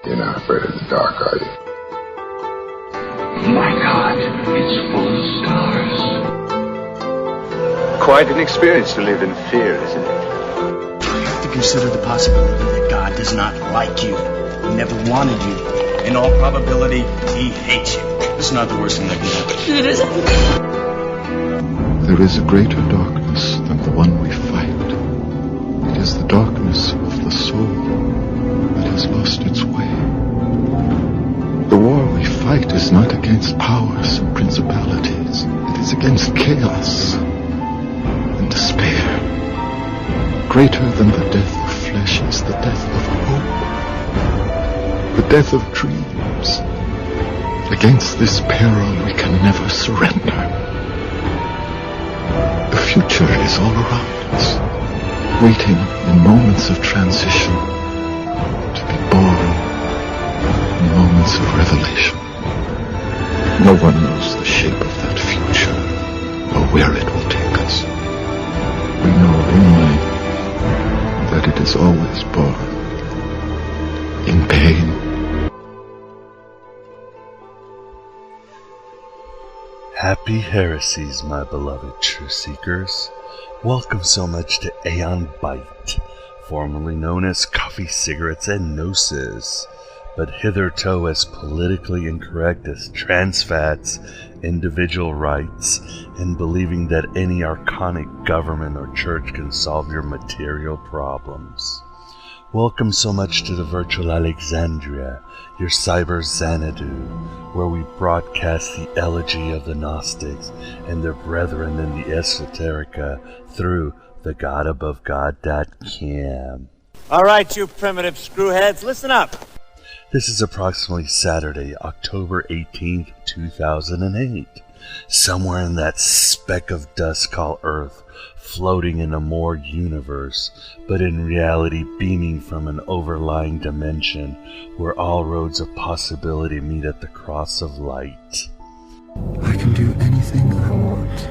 You're not afraid of the dark, are you? My God, it's full of stars. Quite an experience to live in fear, isn't it? You have to consider the possibility that God does not like you. He never wanted you. In all probability, he hates you. It's not the worst thing that can happen. It isn't. There is a greater darkness than the one we fight. It is the darkness of the soul that has lost its way. The war we fight is not against powers and principalities. It is against chaos and despair. Greater than the death of flesh is the death of hope. The death of dreams. Against this peril we can never surrender. The future is all around us, waiting in moments of transition to be born in moments of revelation. No one knows the shape of that future or where it will take us. We know only that it is always born in pain. Happy heresies, my beloved truth seekers. Welcome so much to Aeon Byte, formerly known as Coffee, Cigarettes, and Gnosis, but hitherto as politically incorrect as trans fats, individual rights, and believing that any archonic government or church can solve your material problems. Welcome so much to the virtual Alexandria, your cyber Xanadu, where we broadcast the elegy of the Gnostics and their brethren in the esoterica through the GodAboveGod.com. All right, you primitive screwheads, listen up. This is approximately Saturday, October 18th, 2008. Somewhere in that speck of dust called Earth, floating in a more universe, but in reality beaming from an overlying dimension where all roads of possibility meet at the cross of light. I can do anything I want.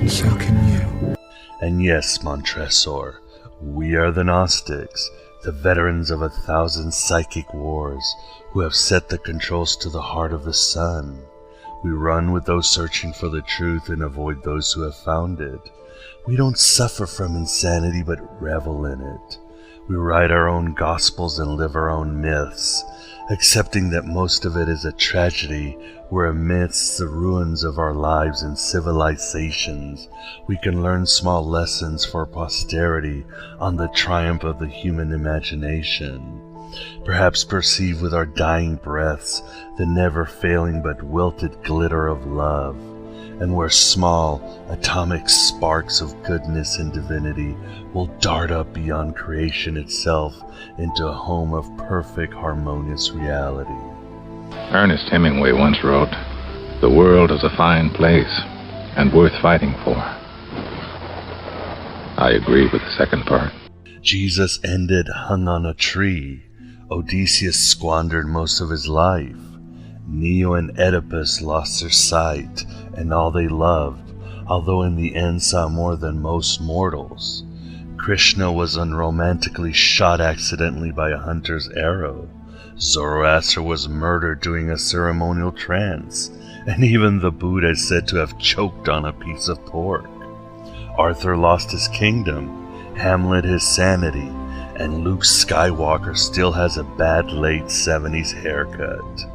And so can you. And yes, Montresor, we are the Gnostics, the veterans of 1,000 psychic wars, who have set the controls to the heart of the sun. We run with those searching for the truth and avoid those who have found it. We don't suffer from insanity but revel in it. We write our own gospels and live our own myths, accepting that most of it is a tragedy where amidst the ruins of our lives and civilizations we can learn small lessons for posterity on the triumph of the human imagination. Perhaps perceive with our dying breaths the never-failing but wilted glitter of love, and where small atomic sparks of goodness and divinity will dart up beyond creation itself into a home of perfect harmonious reality. Ernest Hemingway once wrote, "The world is a fine place and worth fighting for." I agree with the second part. Jesus ended hung on a tree. Odysseus squandered most of his life. Neo and Oedipus lost their sight and all they loved, although in the end saw more than most mortals. Krishna was unromantically shot accidentally by a hunter's arrow. Zoroaster was murdered during a ceremonial trance, and even the Buddha is said to have choked on a piece of pork. Arthur lost his kingdom, Hamlet his sanity, and Luke Skywalker still has a bad late 70s haircut.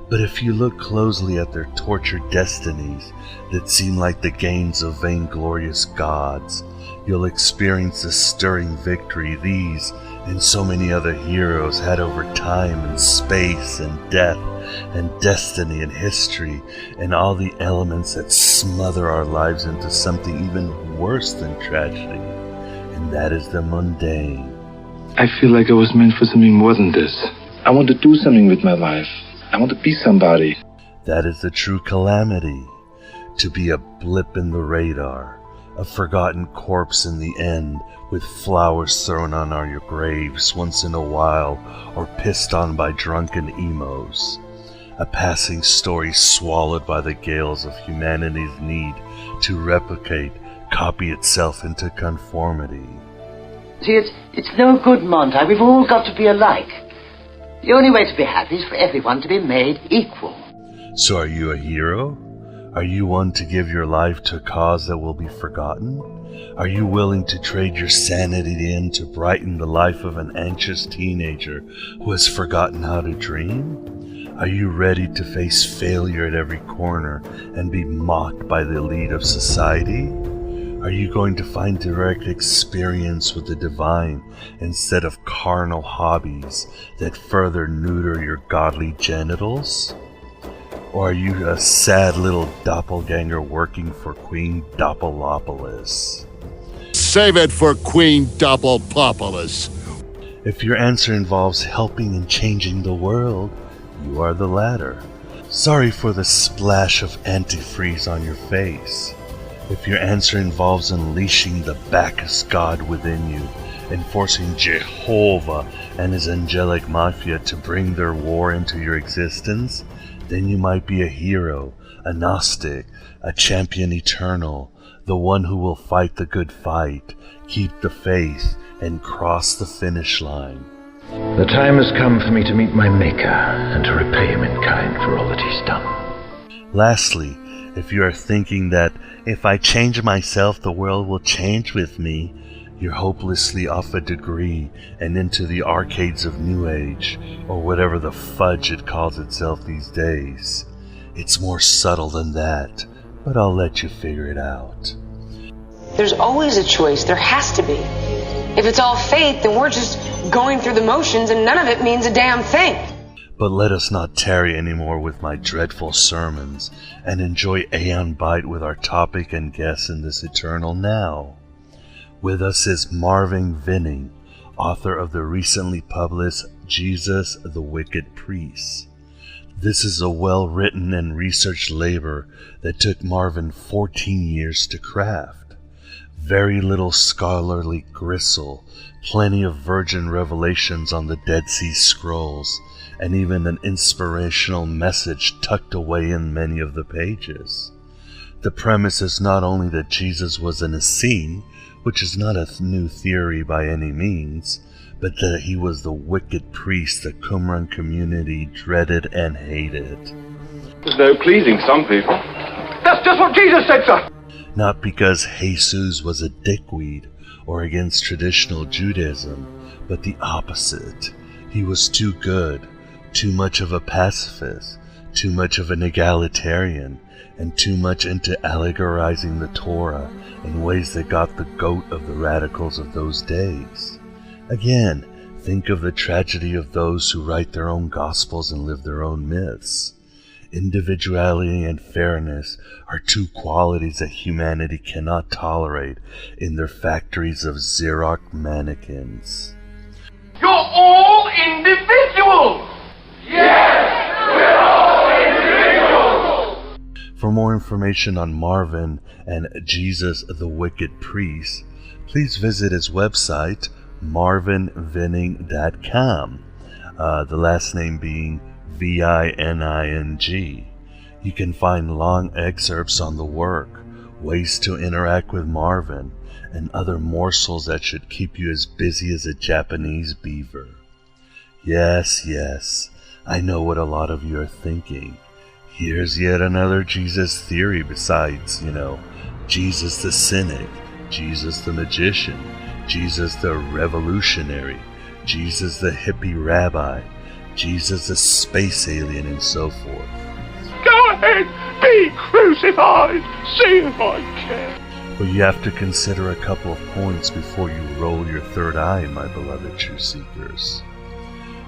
But if you look closely at their tortured destinies that seem like the gains of vainglorious gods, you'll experience the stirring victory these and so many other heroes had over time and space and death and destiny and history and all the elements that smother our lives into something even worse than tragedy, and that is the mundane. I feel like I was meant for something more than this. I want to do something with my life. I want to be somebody. That is the true calamity. To be a blip in the radar, a forgotten corpse in the end, with flowers thrown on our graves once in a while, or pissed on by drunken emos. A passing story swallowed by the gales of humanity's need to replicate, copy itself into conformity. See, it's no good, Monty. We've all got to be alike. The only way to be happy is for everyone to be made equal. So are you a hero? Are you one to give your life to a cause that will be forgotten? Are you willing to trade your sanity in to brighten the life of an anxious teenager who has forgotten how to dream? Are you ready to face failure at every corner and be mocked by the elite of society? Are you going to find direct experience with the divine instead of carnal hobbies that further neuter your godly genitals? Or are you a sad little doppelganger working for Queen Doppelopoulos? Save it for Queen Doppelopoulos. If your answer involves helping and changing the world, you are the latter. Sorry for the splash of antifreeze on your face. If your answer involves unleashing the Bacchus god within you and forcing Jehovah and his angelic mafia to bring their war into your existence, then you might be a hero, a Gnostic, a champion eternal, the one who will fight the good fight, keep the faith, and cross the finish line. The time has come for me to meet my Maker and to repay him in kind for all that he's done. Lastly, if you are thinking that if I change myself, the world will change with me, you're hopelessly off a degree and into the arcades of New Age, or whatever the fudge it calls itself these days. It's more subtle than that, but I'll let you figure it out. There's always a choice. There has to be. If it's all fate, then we're just going through the motions and none of it means a damn thing. But let us not tarry anymore with my dreadful sermons, and enjoy Aeon Byte with our topic and guest in this eternal now. With us is Marvin Vinning, author of the recently published Jesus the Wicked Priest. This is a well-written and researched labor that took Marvin 14 years to craft. Very little scholarly gristle, plenty of virgin revelations on the Dead Sea Scrolls, and even an inspirational message tucked away in many of the pages. The premise is not only that Jesus was an Essene, which is not a new theory by any means, but that he was the wicked priest the Qumran community dreaded and hated. There's no pleasing some people. That's just what Jesus said, sir! Not because Jesus was a dickweed or against traditional Judaism, but the opposite. He was too good, too much of a pacifist, too much of an egalitarian, and too much into allegorizing the Torah in ways that got the goat of the radicals of those days. Again, think of the tragedy of those who write their own gospels and live their own myths. Individuality and fairness are two qualities that humanity cannot tolerate in their factories of Xerox mannequins. You're all individuals! Yes, we're all individuals! For more information on Marvin and Jesus the Wicked Priest, please visit his website, marvinvinning.com, the last name being Vining. You can find long excerpts on the work, ways to interact with Marvin, and other morsels that should keep you as busy as a Japanese beaver. Yes, I know what a lot of you are thinking. Here's yet another Jesus theory besides, Jesus the cynic, Jesus the magician, Jesus the revolutionary, Jesus the hippie rabbi, Jesus the space alien, and so forth. Go ahead, be crucified, see if I can. But you have to consider a couple of points before you roll your third eye, my beloved true seekers.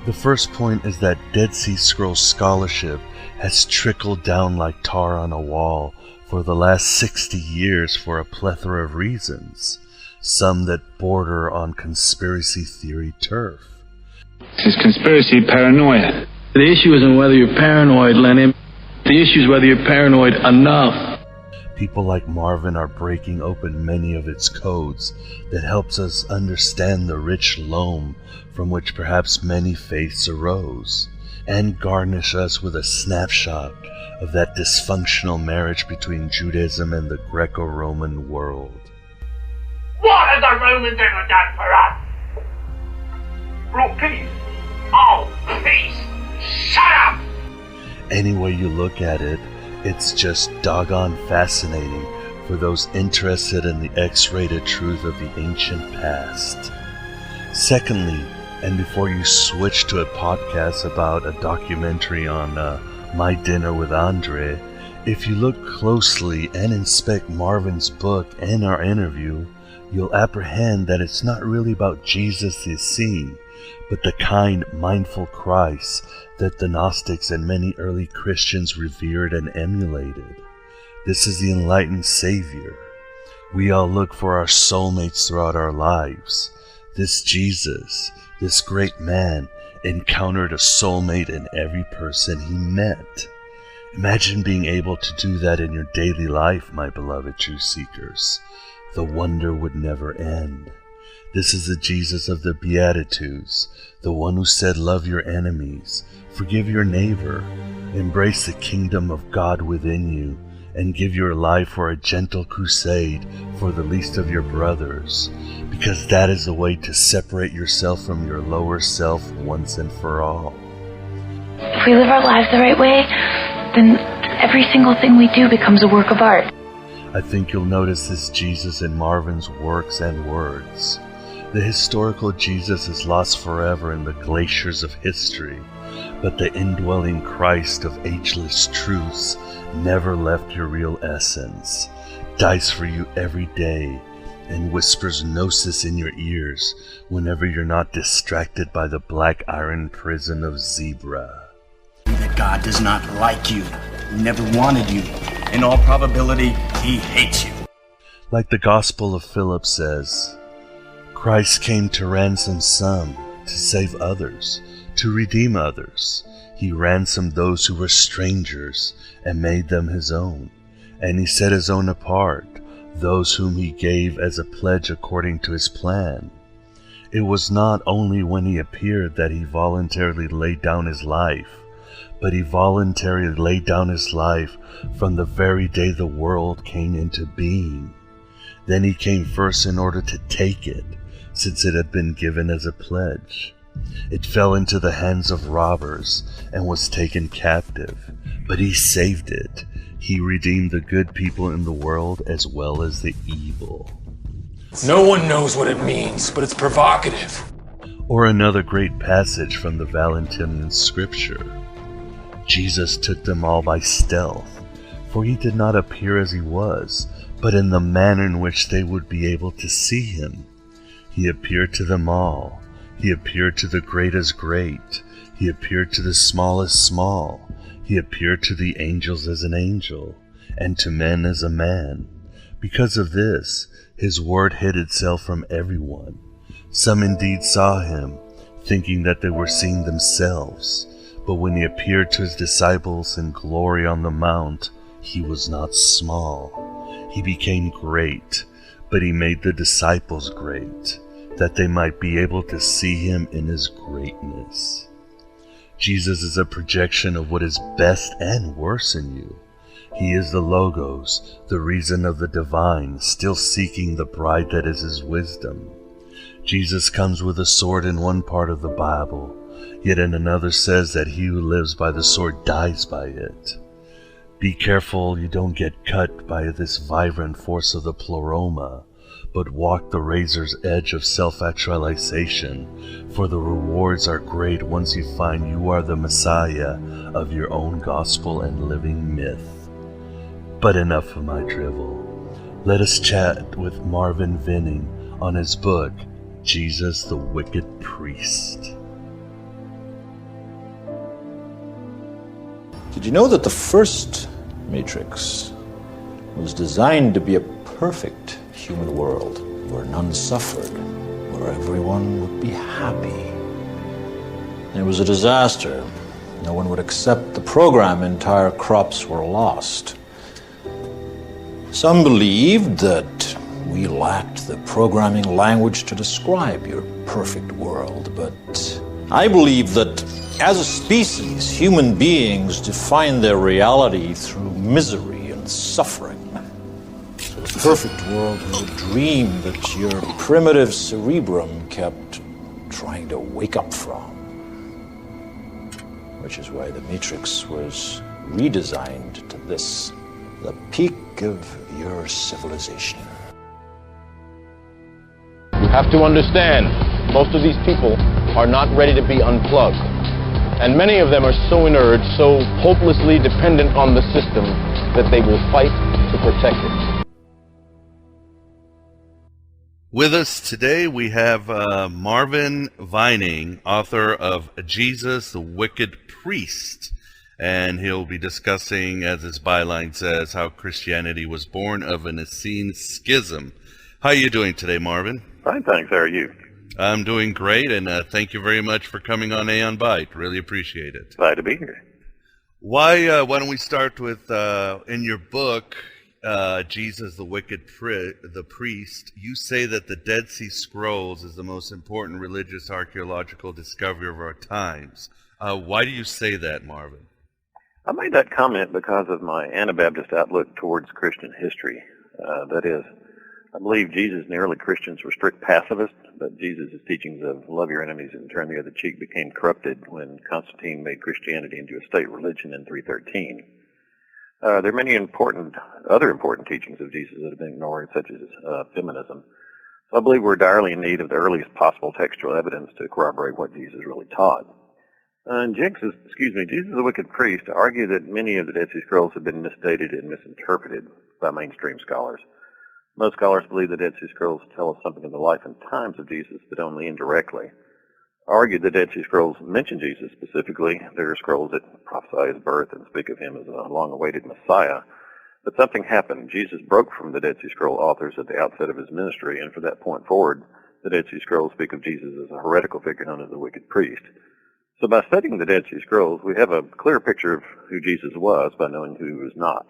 The first point is that Dead Sea Scrolls scholarship has trickled down like tar on a wall for the last 60 years for a plethora of reasons, some that border on conspiracy theory turf. This is conspiracy paranoia. The issue isn't whether you're paranoid, Lenny. The issue is whether you're paranoid enough. People like Marvin are breaking open many of its codes that helps us understand the rich loam from which perhaps many faiths arose, and garnish us with a snapshot of that dysfunctional marriage between Judaism and the Greco-Roman world. What have the Romans ever done for us? Brought peace. Oh, peace! Shut up! Any way you look at it, it's just doggone fascinating for those interested in the X-rated truth of the ancient past. Secondly, and before you switch to a podcast about a documentary on My Dinner with Andre, if you look closely and inspect Marvin's book and our interview, you'll apprehend that it's not really about Jesus the Essene, but the kind, mindful Christ that the Gnostics and many early Christians revered and emulated. This is the enlightened Savior. We all look for our soulmates throughout our lives. This Jesus, this great man, encountered a soulmate in every person he met. Imagine being able to do that in your daily life, my beloved truth seekers. The wonder would never end. This is the Jesus of the Beatitudes, the one who said, love your enemies, forgive your neighbor, embrace the kingdom of God within you, and give your life for a gentle crusade for the least of your brothers, because that is the way to separate yourself from your lower self once and for all. If we live our lives the right way, then every single thing we do becomes a work of art. I think you'll notice this Jesus in Marvin's works and words. The historical Jesus is lost forever in the glaciers of history, but the indwelling Christ of ageless truths never left your real essence, dies for you every day, and whispers gnosis in your ears whenever you're not distracted by the black iron prison of zebra. That God does not like you, never wanted you. In all probability, he hates you. Like the Gospel of Philip says, Christ came to ransom some, to save others, to redeem others. He ransomed those who were strangers and made them his own. And he set his own apart, those whom he gave as a pledge according to his plan. It was not only when he appeared that he voluntarily laid down his life, but he voluntarily laid down his life from the very day the world came into being. Then he came first in order to take it, since it had been given as a pledge. It fell into the hands of robbers and was taken captive, but he saved it. He redeemed the good people in the world as well as the evil. No one knows what it means, but it's provocative. Or another great passage from the Valentinian scripture. Jesus took them all by stealth, for he did not appear as he was, but in the manner in which they would be able to see him. He appeared to them all. He appeared to the great as great. He appeared to the small as small. He appeared to the angels as an angel, and to men as a man. Because of this, his word hid itself from everyone. Some indeed saw him, thinking that they were seeing themselves. But when he appeared to his disciples in glory on the mount, he was not small. He became great, but he made the disciples great, that they might be able to see him in his greatness. Jesus is a projection of what is best and worse in you. He is the Logos, the reason of the divine, still seeking the bride that is his wisdom. Jesus comes with a sword in one part of the Bible, yet in another says that he who lives by the sword dies by it. Be careful you don't get cut by this vibrant force of the pleroma, but walk the razor's edge of self-actualization, for the rewards are great once you find you are the Messiah of your own gospel and living myth. But enough of my drivel. Let us chat with Marvin Vinning on his book, Jesus the Wicked Priest. Did you know that the first Matrix was designed to be a perfect human world where none suffered, where everyone would be happy? It was a disaster. No one would accept the program. Entire crops were lost. Some believed that we lacked the programming language to describe your perfect world, but I believe that as a species, human beings define their reality through misery and suffering. So a perfect world was a dream that your primitive cerebrum kept trying to wake up from. Which is why the Matrix was redesigned to this, the peak of your civilization. You have to understand, most of these people are not ready to be unplugged. And many of them are so inert, so hopelessly dependent on the system, that they will fight to protect it. With us today we have Marvin Vining, author of Jesus, the Wicked Priest. And he'll be discussing, as his byline says, how Christianity was born of an Essene schism. How are you doing today, Marvin? Fine, thanks. How are you? I'm doing great, and thank you very much for coming on Aeon Byte. Really appreciate it. Glad to be here. Why don't we start with, in your book, Jesus, the Wicked the Priest, you say that the Dead Sea Scrolls is the most important religious archaeological discovery of our times. Why do you say that, Marvin? I made that comment because of my Anabaptist outlook towards Christian history. That is, I believe Jesus and the early Christians were strict pacifists, but Jesus' teachings of love your enemies and turn the other cheek became corrupted when Constantine made Christianity into a state religion in 313. There are many other important teachings of Jesus that have been ignored, such as feminism. So I believe we're direly in need of the earliest possible textual evidence to corroborate what Jesus really taught. Jesus, the Wicked Priest, argued that many of the Dead Sea Scrolls have been misdated and misinterpreted by mainstream scholars. Most scholars believe the Dead Sea Scrolls tell us something of the life and times of Jesus, but only indirectly. I argued the Dead Sea Scrolls mention Jesus specifically. There are scrolls that prophesy his birth and speak of him as a long-awaited Messiah. But something happened. Jesus broke from the Dead Sea Scroll authors at the outset of his ministry, and from that point forward, the Dead Sea Scrolls speak of Jesus as a heretical figure known as the Wicked Priest. So by studying the Dead Sea Scrolls, we have a clear picture of who Jesus was by knowing who he was not.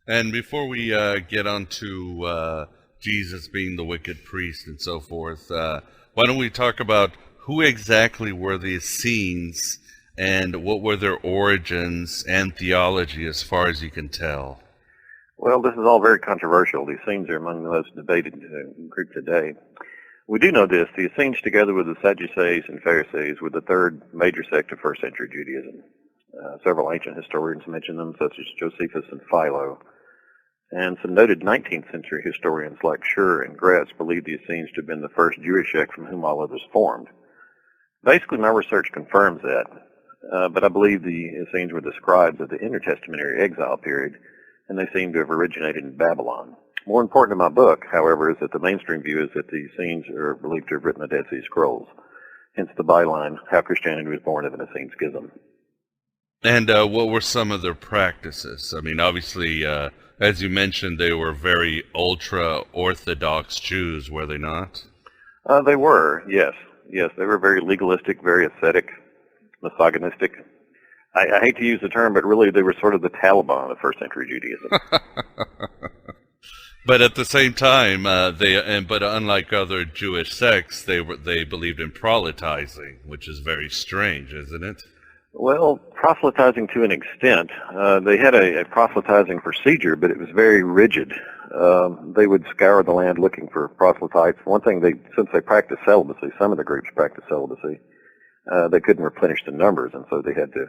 And before we get on to Jesus being the Wicked Priest and so forth, why don't we talk about who exactly were the Essenes and what were their origins and theology as far as you can tell? Well, this is all very controversial. The Essenes are among the most debated group today. We do know this. The Essenes, together with the Sadducees and Pharisees, were the third major sect of first century Judaism. Several ancient historians mention them, such as Josephus and Philo. And some noted 19th century historians like Schur and Gretz believe the Essenes to have been the first Jewish sect from whom all others formed. Basically, my research confirms that, but I believe the Essenes were the scribes of the intertestamentary exile period, and they seem to have originated in Babylon. More important to my book, however, is that the mainstream view is that the Essenes are believed to have written the Dead Sea Scrolls, hence the byline, How Christianity Was Born of an Essene Schism. And what were some of their practices? I mean, obviously, as you mentioned, they were very ultra-Orthodox Jews, were they not? They were, yes. Yes, they were very legalistic, very ascetic, misogynistic. I hate to use the term, but really they were sort of the Taliban of first century Judaism. But at the same time, but unlike other Jewish sects, they believed in proselytizing, which is very strange, isn't it? Well, proselytizing to an extent. They had a proselytizing procedure, but it was very rigid. They would scour the land looking for proselytes. One thing, since they practiced celibacy, some of the groups practiced celibacy, they couldn't replenish the numbers, and so they had to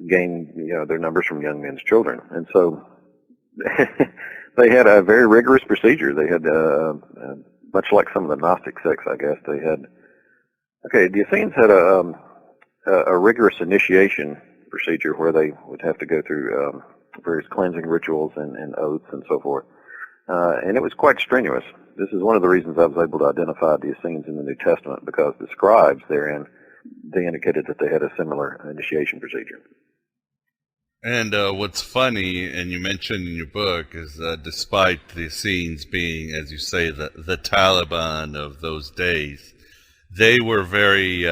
gain their numbers from young men's children. And so they had a very rigorous procedure. They had, much like some of the Gnostic sects, I guess, the Essenes had a rigorous initiation procedure where they would have to go through various cleansing rituals and oaths and so forth. And it was quite strenuous. This is one of the reasons I was able to identify the Essenes in the New Testament, because the scribes therein, they indicated that they had a similar initiation procedure. And what's funny, and you mentioned in your book, is despite the Essenes being, as you say, the Taliban of those days, they were very,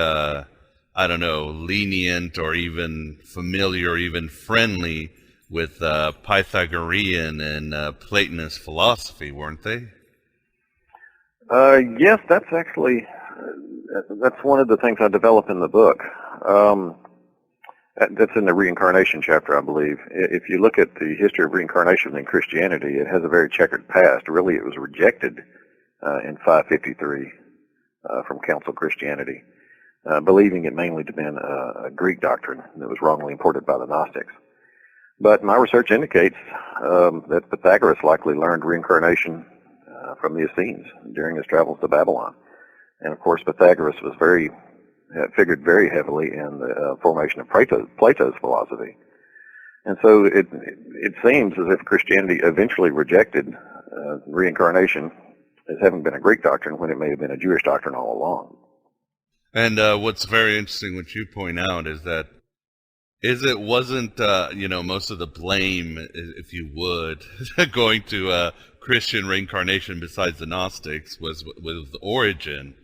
lenient or even familiar or even friendly with Pythagorean and Platonist philosophy, weren't they? Yes, that's actually, that's one of the things I develop in the book. That's in the reincarnation chapter, I believe. If you look at the history of reincarnation in Christianity, it has a very checkered past. Really, it was rejected in 553 from Council Christianity, believing it mainly to be a Greek doctrine that was wrongly imported by the Gnostics. But my research indicates that Pythagoras likely learned reincarnation from the Essenes during his travels to Babylon. And of course, Pythagoras was figured very heavily in the formation of Plato's philosophy. And so it seems as if Christianity eventually rejected reincarnation as having been a Greek doctrine when it may have been a Jewish doctrine all along. And what's very interesting, what you point out, is that it wasn't most of the blame, if you would, going to Christian reincarnation besides the Gnostics was with Origen.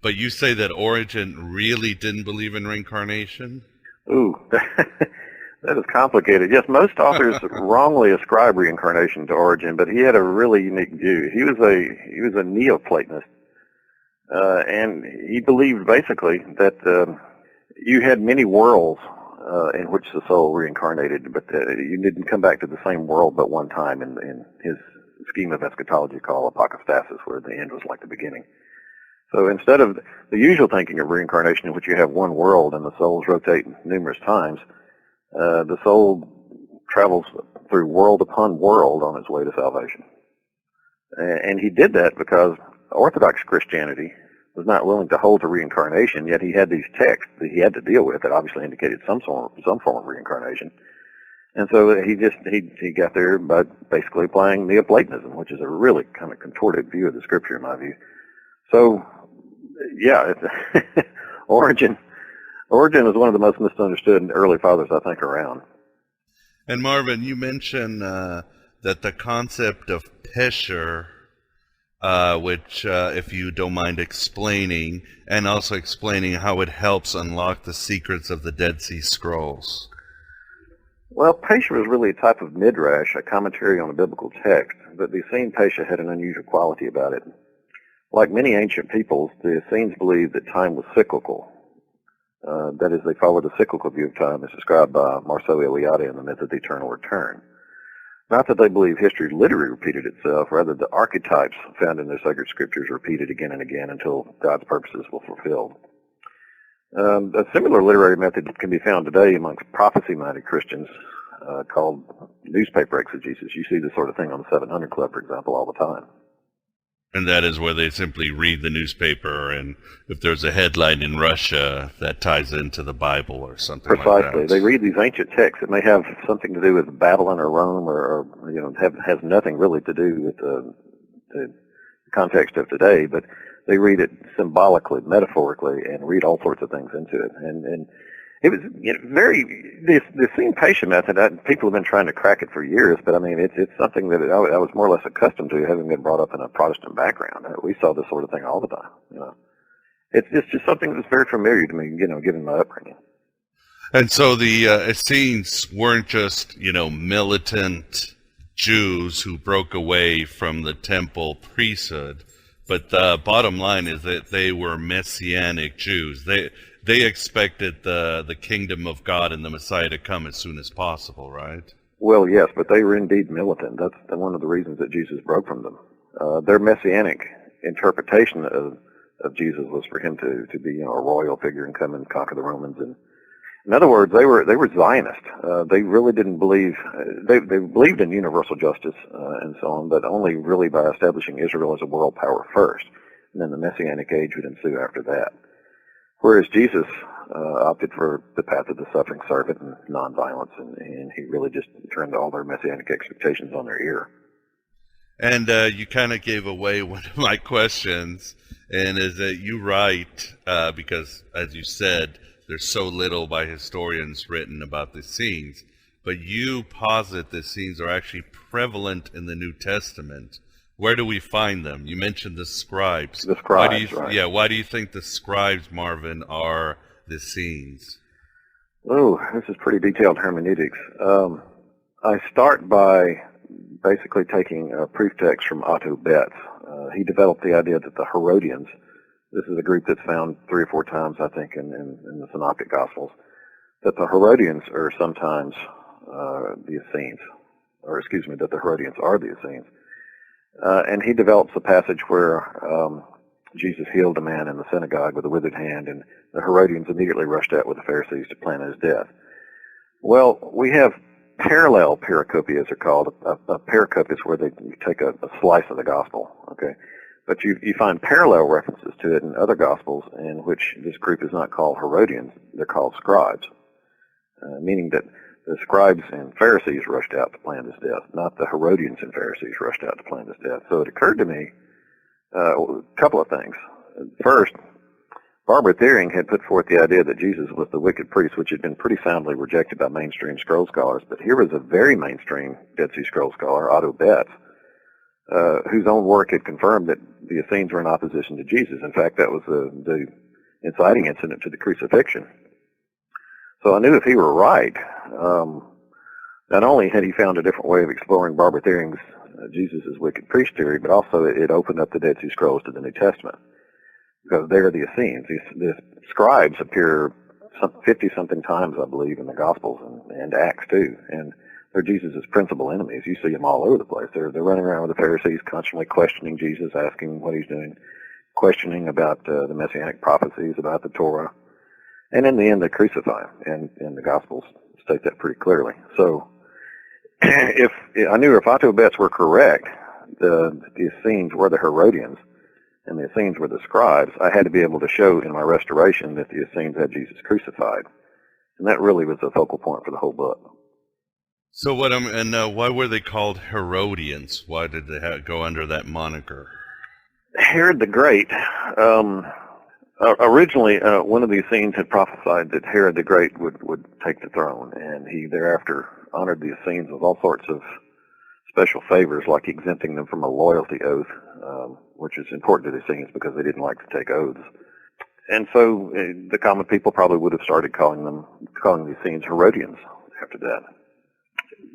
But you say that Origen really didn't believe in reincarnation? Ooh, that is complicated. Yes, most authors wrongly ascribe reincarnation to Origen, but he had a really unique view. He was a Neoplatonist, and he believed basically that you had many worlds in which the soul reincarnated, but you didn't come back to the same world but one time in his scheme of eschatology called apocastasis, where the end was like the beginning. So instead of the usual thinking of reincarnation in which you have one world and the souls rotate numerous times, the soul travels through world upon world on its way to salvation. And he did that because Orthodox Christianity was not willing to hold to reincarnation, yet he had these texts that he had to deal with that obviously indicated some form of reincarnation. And so he got there by basically applying Neoplatonism, which is a really kind of contorted view of the scripture in my view. So, yeah, Origen is one of the most misunderstood early fathers, I think, around. And Marvin, you mentioned that the concept of Pesher, which, if you don't mind explaining, and also explaining how it helps unlock the secrets of the Dead Sea Scrolls. Well, Pesher is really a type of midrash, a commentary on a biblical text, but the Essene Pesher had an unusual quality about it. Like many ancient peoples, the Essenes believed that time was cyclical. That is, they followed a cyclical view of time as described by Marceau Eliade in the Myth of the Eternal Return. Not that they believe history literally repeated itself, rather the archetypes found in their sacred scriptures repeated again and again until God's purposes were fulfilled. A similar literary method can be found today amongst prophecy-minded Christians called newspaper exegesis. You see this sort of thing on the 700 Club, for example, all the time. And that is where they simply read the newspaper, and if there's a headline in Russia that ties into the Bible or something like that. Precisely. They read these ancient texts that may have something to do with Babylon or Rome or has nothing really to do with the context of today, but they read it symbolically, metaphorically, and read all sorts of things into it. And it was the Essene Pesher method, people have been trying to crack it for years, but I mean, it's something that I was more or less accustomed to, having been brought up in a Protestant background. We saw this sort of thing all the time, It's just something that's very familiar to me, given my upbringing. And so the Essenes weren't just, militant Jews who broke away from the temple priesthood, but the bottom line is that they were Messianic Jews. They expected the kingdom of God and the Messiah to come as soon as possible, right? Well, yes, but they were indeed militant. That's one of the reasons that Jesus broke from them. Their Messianic interpretation of Jesus was for him to be a royal figure and come and conquer the Romans. And in other words, they were Zionists. They really didn't believe they believed in universal justice and so on, but only really by establishing Israel as a world power first, and then the Messianic age would ensue after that. Whereas Jesus opted for the path of the suffering servant and nonviolence, and he really just turned all their Messianic expectations on their ear. And you kind of gave away one of my questions, and is that you write, because as you said, there's so little by historians written about the scenes, but you posit the scenes are actually prevalent in the New Testament. Where do we find them? You mentioned the scribes. The scribes, right. Yeah, why do you think the scribes, Marvin, are the Essenes? Oh, this is pretty detailed hermeneutics. I start by basically taking a proof text from Otto Betz. He developed the idea that the Herodians, this is a group that's found 3 or 4 times, I think, in the Synoptic Gospels, that the Herodians are sometimes the Essenes, that the Herodians are the Essenes. And he develops a passage where Jesus healed a man in the synagogue with a withered hand, and the Herodians immediately rushed out with the Pharisees to plan his death. Well, we have parallel pericopias are called. A pericope is where you take a slice of the gospel, okay? But you find parallel references to it in other gospels in which this group is not called Herodians, they're called scribes, meaning that the scribes and Pharisees rushed out to plan his death, not the Herodians and Pharisees rushed out to plan his death. So it occurred to me a couple of things. First, Barbara Thiering had put forth the idea that Jesus was the wicked priest, which had been pretty soundly rejected by mainstream scroll scholars. But here was a very mainstream Dead Sea Scroll scholar, Otto Betz, whose own work had confirmed that the Essenes were in opposition to Jesus. In fact, that was the inciting incident to the crucifixion. So I knew if he were right, not only had he found a different way of exploring Barbara Thiering's Jesus' wicked priest theory, but also it opened up the Dead Sea Scrolls to the New Testament. Because there are the Essenes. The scribes appear 50-something times, I believe, in the Gospels and Acts, too. And they're Jesus' principal enemies. You see them all over the place. They're running around with the Pharisees, constantly questioning Jesus, asking what he's doing, questioning about the Messianic prophecies, about the Torah. And in the end, they crucify him. And the Gospels state that pretty clearly. So if I knew if Otto Betz were correct, the Essenes were the Herodians, and the Essenes were the scribes, I had to be able to show in my restoration that the Essenes had Jesus crucified. And that really was the focal point for the whole book. So why were they called Herodians? Why did they go under that moniker? Herod the Great, originally one of the Essenes had prophesied that Herod the Great would take the throne, and he thereafter honored the Essenes with all sorts of special favors, like exempting them from a loyalty oath, which is important to the Essenes because they didn't like to take oaths. And so the common people probably would have started calling the Essenes Herodians after that.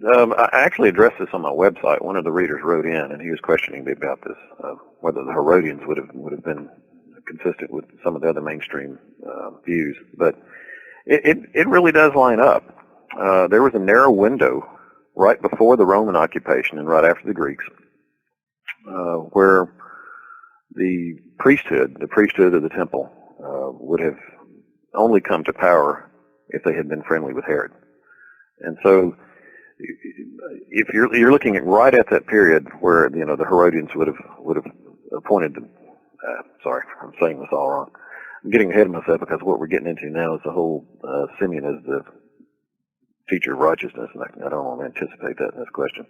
I actually addressed this on my website. One of the readers wrote in, and he was questioning me about this, whether the Herodians would have been consistent with some of the other mainstream views. But it really does line up. There was a narrow window right before the Roman occupation and right after the Greeks, where the priesthood of the temple, would have only come to power if they had been friendly with Herod. And so, if you're looking at right at that period where the Herodians would have appointed them. Sorry, I'm saying this all wrong. I'm getting ahead of myself because what we're getting into now is the whole Simeon as the teacher of righteousness, and I don't want to anticipate that in this question.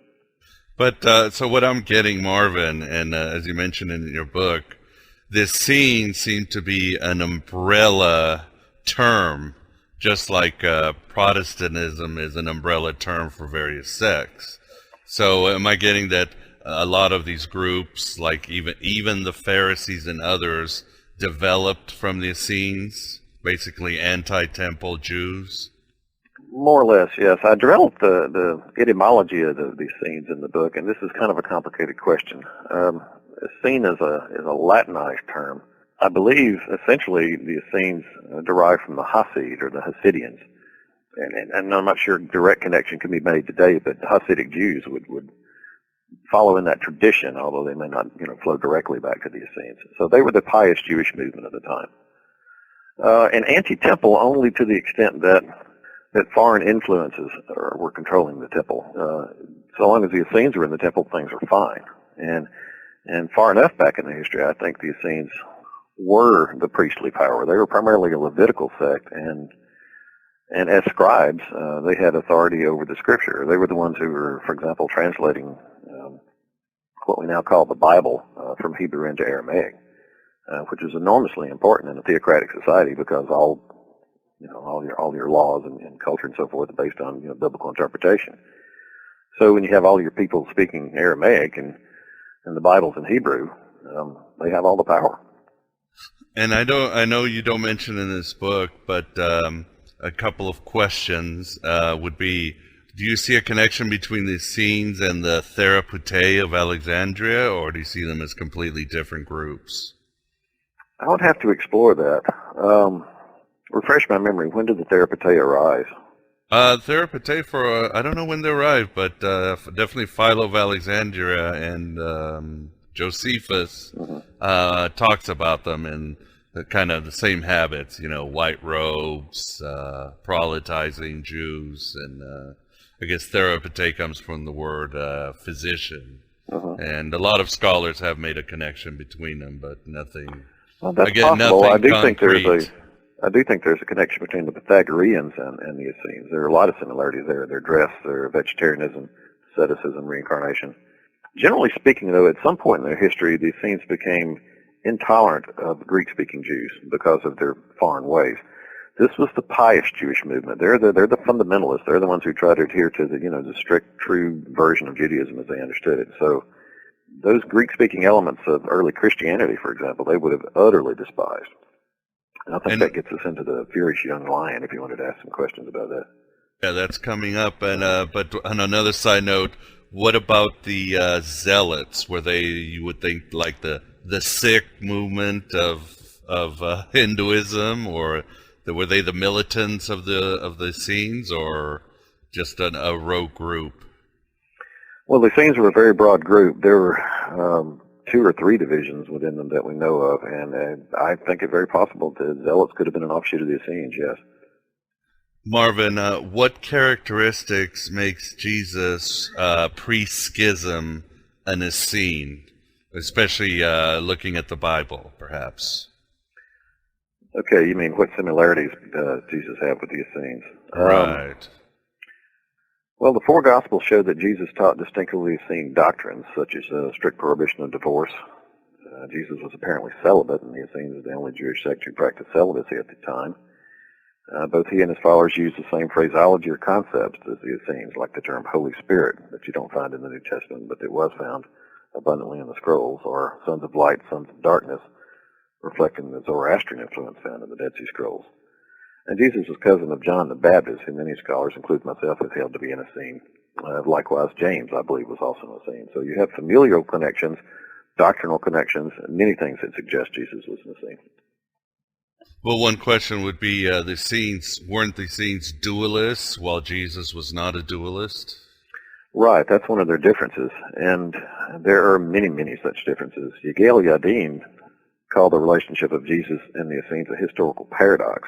But so what I'm getting, Marvin, and as you mentioned in your book, this scene seemed to be an umbrella term, just like Protestantism is an umbrella term for various sects. So am I getting that a lot of these groups, like even the Pharisees and others, developed from the Essenes, basically anti-temple Jews? More or less, yes. I developed the etymology of these Essenes in the book, and this is kind of a complicated question. Essene is a Latinized term. I believe essentially the Essenes derive from the Hasid or the Hasidians, and I'm not sure direct connection can be made today, but Hasidic Jews would follow in that tradition, although they may not flow directly back to the Essenes. So they were the pious Jewish movement of the time, and anti-temple only to the extent that foreign influences were controlling the temple. So long as the Essenes were in the temple, things were fine. And far enough back in the history, I think the Essenes were the priestly power. They were primarily a Levitical sect, and as scribes, they had authority over the Scripture. They were the ones who were, for example, translating what we now call the Bible from Hebrew into Aramaic, which is enormously important in a theocratic society because all your laws and culture and so forth are based on biblical interpretation. So when you have all your people speaking Aramaic and the Bible's in Hebrew, they have all the power. And I know you don't mention in this book, but a couple of questions would be: do you see a connection between the Essenes and the Therapeutae of Alexandria, or do you see them as completely different groups? I would have to explore that. Refresh my memory. When did the Therapeutae arise? Therapeutae I don't know when they arrived, but definitely Philo of Alexandria and Josephus talks about them in kind of the same habits, white robes, proselytizing Jews, and I guess therapete comes from the word physician. And a lot of scholars have made a connection between them, but nothing. Well, that's again, possible. nothing I do concrete. think there's a connection between the Pythagoreans and the Essenes. There are a lot of similarities there. Their dress, their vegetarianism, asceticism, reincarnation. Generally speaking, though, at some point in their history, the Essenes became intolerant of Greek-speaking Jews because of their foreign ways. This was the pious Jewish movement. They're the fundamentalists. They're the ones who try to adhere to the strict, true version of Judaism as they understood it. So those Greek-speaking elements of early Christianity, for example, they would have utterly despised. And I think that gets us into the furious young lion, if you wanted to ask some questions about that. Yeah, that's coming up. And but on another side note, what about the zealots? Were they, you would think, like the Sikh movement of Hinduism, or were they the militants of the Essenes, or just a rogue group? Well, the Essenes were a very broad group. There were 2 or 3 divisions within them that we know of, and I think it very possible that zealots could have been an offshoot of the Essenes, yes. Marvin, what characteristics makes Jesus pre-schism an Essene, especially looking at the Bible, perhaps? Okay, you mean what similarities does Jesus have with the Essenes? Right. Well, the 4 Gospels show that Jesus taught distinctively Essene doctrines, such as strict prohibition of divorce. Jesus was apparently celibate, and the Essenes was the only Jewish sect who practiced celibacy at the time. Both he and his followers used the same phraseology or concepts as the Essenes, like the term Holy Spirit, that you don't find in the New Testament, but it was found abundantly in the scrolls, or sons of light, sons of darkness, reflecting the Zoroastrian influence found in the Dead Sea Scrolls. And Jesus was cousin of John the Baptist, who many scholars, including myself, have held to be an Essene. Likewise, James, I believe, was also an Essene. So you have familial connections, doctrinal connections, and many things that suggest Jesus was an Essene. Well, one question would be, the Essenes, weren't the Essenes dualists, while Jesus was not a dualist? Right, that's one of their differences. And there are many, many such differences. Yigael Yadin called the relationship of Jesus and the Essenes a historical paradox.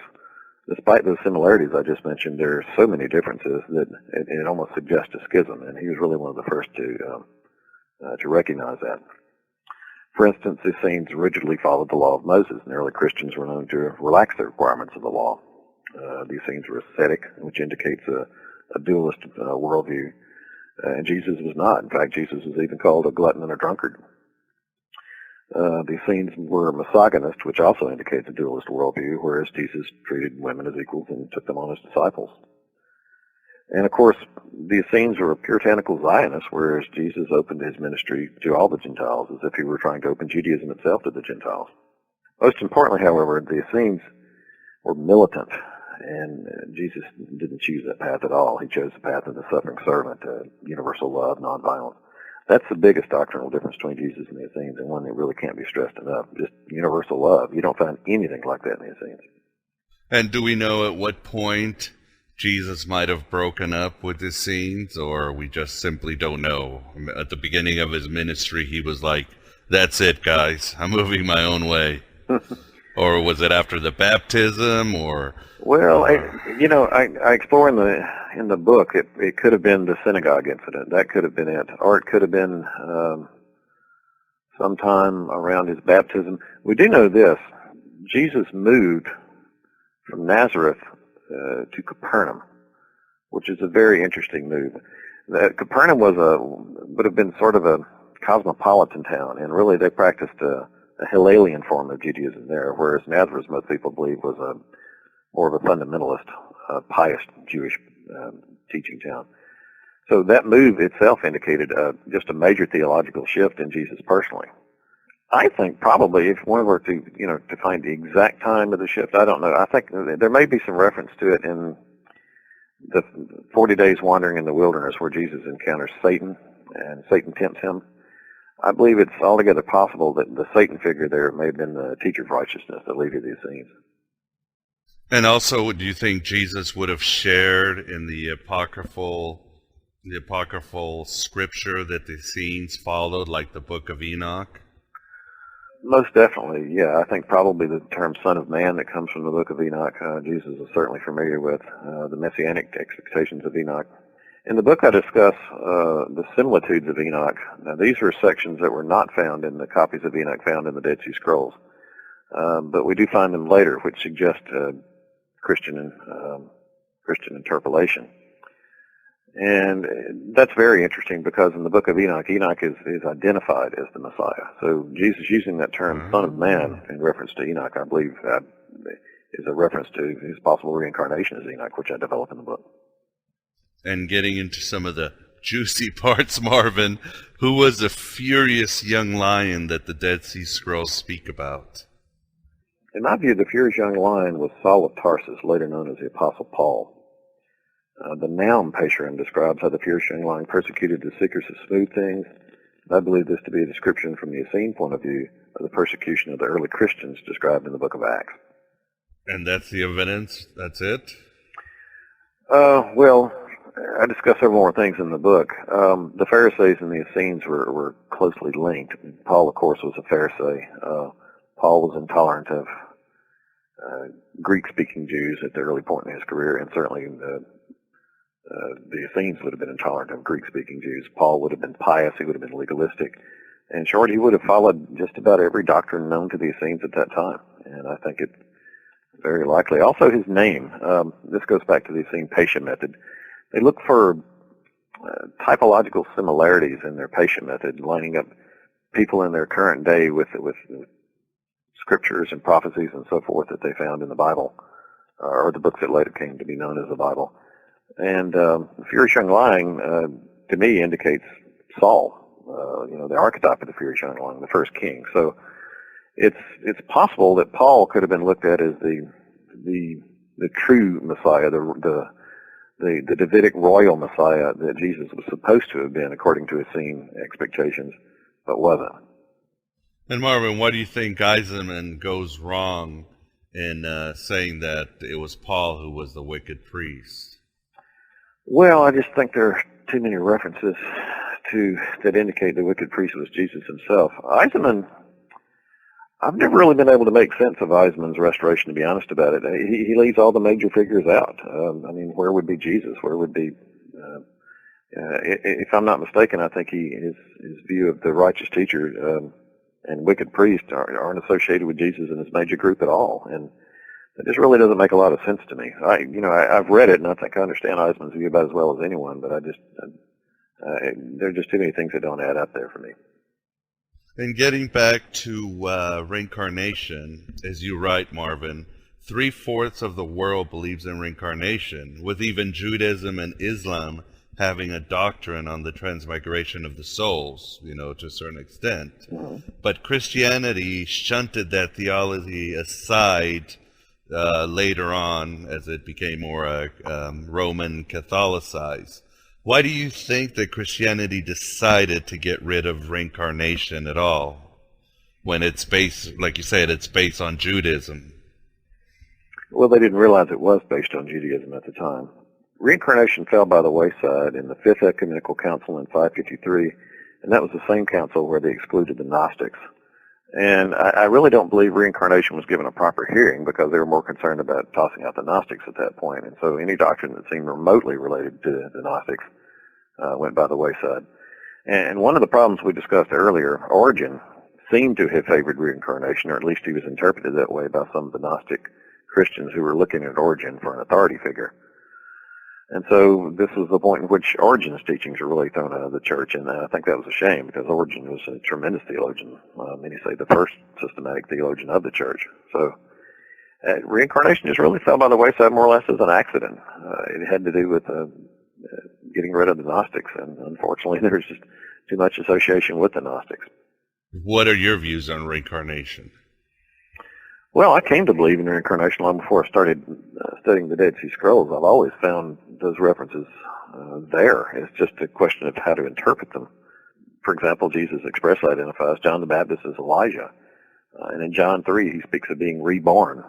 Despite those similarities I just mentioned, there are so many differences that it almost suggests a schism, and he was really one of the first to recognize that. For instance, the Essenes rigidly followed the law of Moses, and early Christians were known to relax the requirements of the law. The Essenes were ascetic, which indicates a dualist worldview, and Jesus was not. In fact, Jesus was even called a glutton and a drunkard. The Essenes were misogynist, which also indicates a dualist worldview, whereas Jesus treated women as equals and took them on as disciples. And of course, the Essenes were puritanical Zionists, whereas Jesus opened his ministry to all the Gentiles as if he were trying to open Judaism itself to the Gentiles. Most importantly, however, the Essenes were militant, and Jesus didn't choose that path at all. He chose the path of the suffering servant, universal love, nonviolence. That's the biggest doctrinal difference between Jesus and the Essenes, and one that really can't be stressed enough. Just universal love. You don't find anything like that in the Essenes. And do we know at what point Jesus might have broken up with the Essenes, or we just simply don't know? At the beginning of his ministry, he was like, "That's it, guys. I'm moving my own way." Or was it after the baptism, or? Well, I explore in the book. It could have been the synagogue incident. That could have been it, or it could have been sometime around his baptism. We do know this: Jesus moved from Nazareth to Capernaum, which is a very interesting move. Capernaum would have been sort of a cosmopolitan town, and really they practiced a Hillelian form of Judaism there, whereas Nazareth, most people believe, was more of a fundamentalist, pious Jewish teaching town. So that move itself indicated just a major theological shift in Jesus personally. I think probably if one were to, to find the exact time of the shift, I don't know. I think there may be some reference to it in the 40 days wandering in the wilderness where Jesus encounters Satan and Satan tempts him. I believe it's altogether possible that the Satan figure there may have been the teacher of righteousness, the leader of the Essenes. And also, do you think Jesus would have shared in the apocryphal scripture that the Essenes followed, like the Book of Enoch? Most definitely, yeah. I think probably the term Son of Man that comes from the book of Enoch, Jesus is certainly familiar with, the Messianic expectations of Enoch. In the book I discuss the similitudes of Enoch. Now these are sections that were not found in the copies of Enoch found in the Dead Sea Scrolls. But we do find them later, which suggest Christian interpolation. And that's very interesting because in the book of Enoch, Enoch is identified as the Messiah. So Jesus using that term Son of Man in reference to Enoch, I believe, is a reference to his possible reincarnation as Enoch, which I develop in the book. And getting into some of the juicy parts, Marvin, who was the furious young lion that the Dead Sea Scrolls speak about? In my view, the furious young lion was Saul of Tarsus, later known as the Apostle Paul. The Naum Pesharim describes how the furious young lion persecuted the seekers of smooth things. I believe this to be a description from the Essene point of view of the persecution of the early Christians described in the book of Acts. And that's the evidence? That's it? Well, I discuss several more things in the book. The Pharisees and the Essenes were closely linked. Paul, of course, was a Pharisee. Paul was intolerant of Greek-speaking Jews at the early point in his career, and certainly the Essenes would have been intolerant of Greek-speaking Jews. Paul would have been pious. He would have been legalistic. In short, he would have followed just about every doctrine known to the Essenes at that time, and I think it's very likely. Also, his name. This goes back to the Essene patient method. They look for typological similarities in their patient method, lining up people in their current day with scriptures and prophecies and so forth that they found in the Bible, or the books that later came to be known as the Bible. And the furious young lion, to me, indicates Saul, the archetype of the furious young lion, the first king. So it's possible that Paul could have been looked at as the true Messiah, the Davidic royal Messiah that Jesus was supposed to have been, according to Essene expectations, but wasn't. And Marvin, why do you think Eisenman goes wrong in saying that it was Paul who was the wicked priest? Well, I just think there are too many references that indicate the wicked priest was Jesus himself. Eisenman, I've never really been able to make sense of Eisenman's restoration, to be honest about it. He leaves all the major figures out. Where would be Jesus? Where would be... if I'm not mistaken, I think his view of the righteous teacher and wicked priest aren't associated with Jesus in this major group at all. And it just really doesn't make a lot of sense to me. I've read it, and I think I understand Eisenman's view about as well as anyone, but there are just too many things that don't add up there for me. And getting back to reincarnation, as you write, Marvin, 3/4 of the world believes in reincarnation, with even Judaism and Islam having a doctrine on the transmigration of the souls, to a certain extent. Mm-hmm. But Christianity shunted that theology aside later on as it became more Roman Catholicized. Why do you think that Christianity decided to get rid of reincarnation at all, when it's based, like you said, it's based on Judaism? Well, they didn't realize it was based on Judaism at the time. Reincarnation fell by the wayside in the Fifth Ecumenical Council in 553, and that was the same council where they excluded the Gnostics. And I really don't believe reincarnation was given a proper hearing because they were more concerned about tossing out the Gnostics at that point. And so any doctrine that seemed remotely related to the Gnostics went by the wayside. And one of the problems we discussed earlier, Origen seemed to have favored reincarnation, or at least he was interpreted that way by some of the Gnostic Christians who were looking at Origen for an authority figure. And so this was the point in which Origen's teachings were really thrown out of the church, and I think that was a shame because Origen was a tremendous theologian. Many say the first systematic theologian of the church. So reincarnation just really fell by the wayside more or less as an accident. It had to do with getting rid of the Gnostics, and unfortunately there's just too much association with the Gnostics. What are your views on reincarnation? Well, I came to believe in reincarnation long before I started studying the Dead Sea Scrolls. I've always found those references there. It's just a question of how to interpret them. For example, Jesus expressly identifies John the Baptist as Elijah. And in John 3, he speaks of being reborn.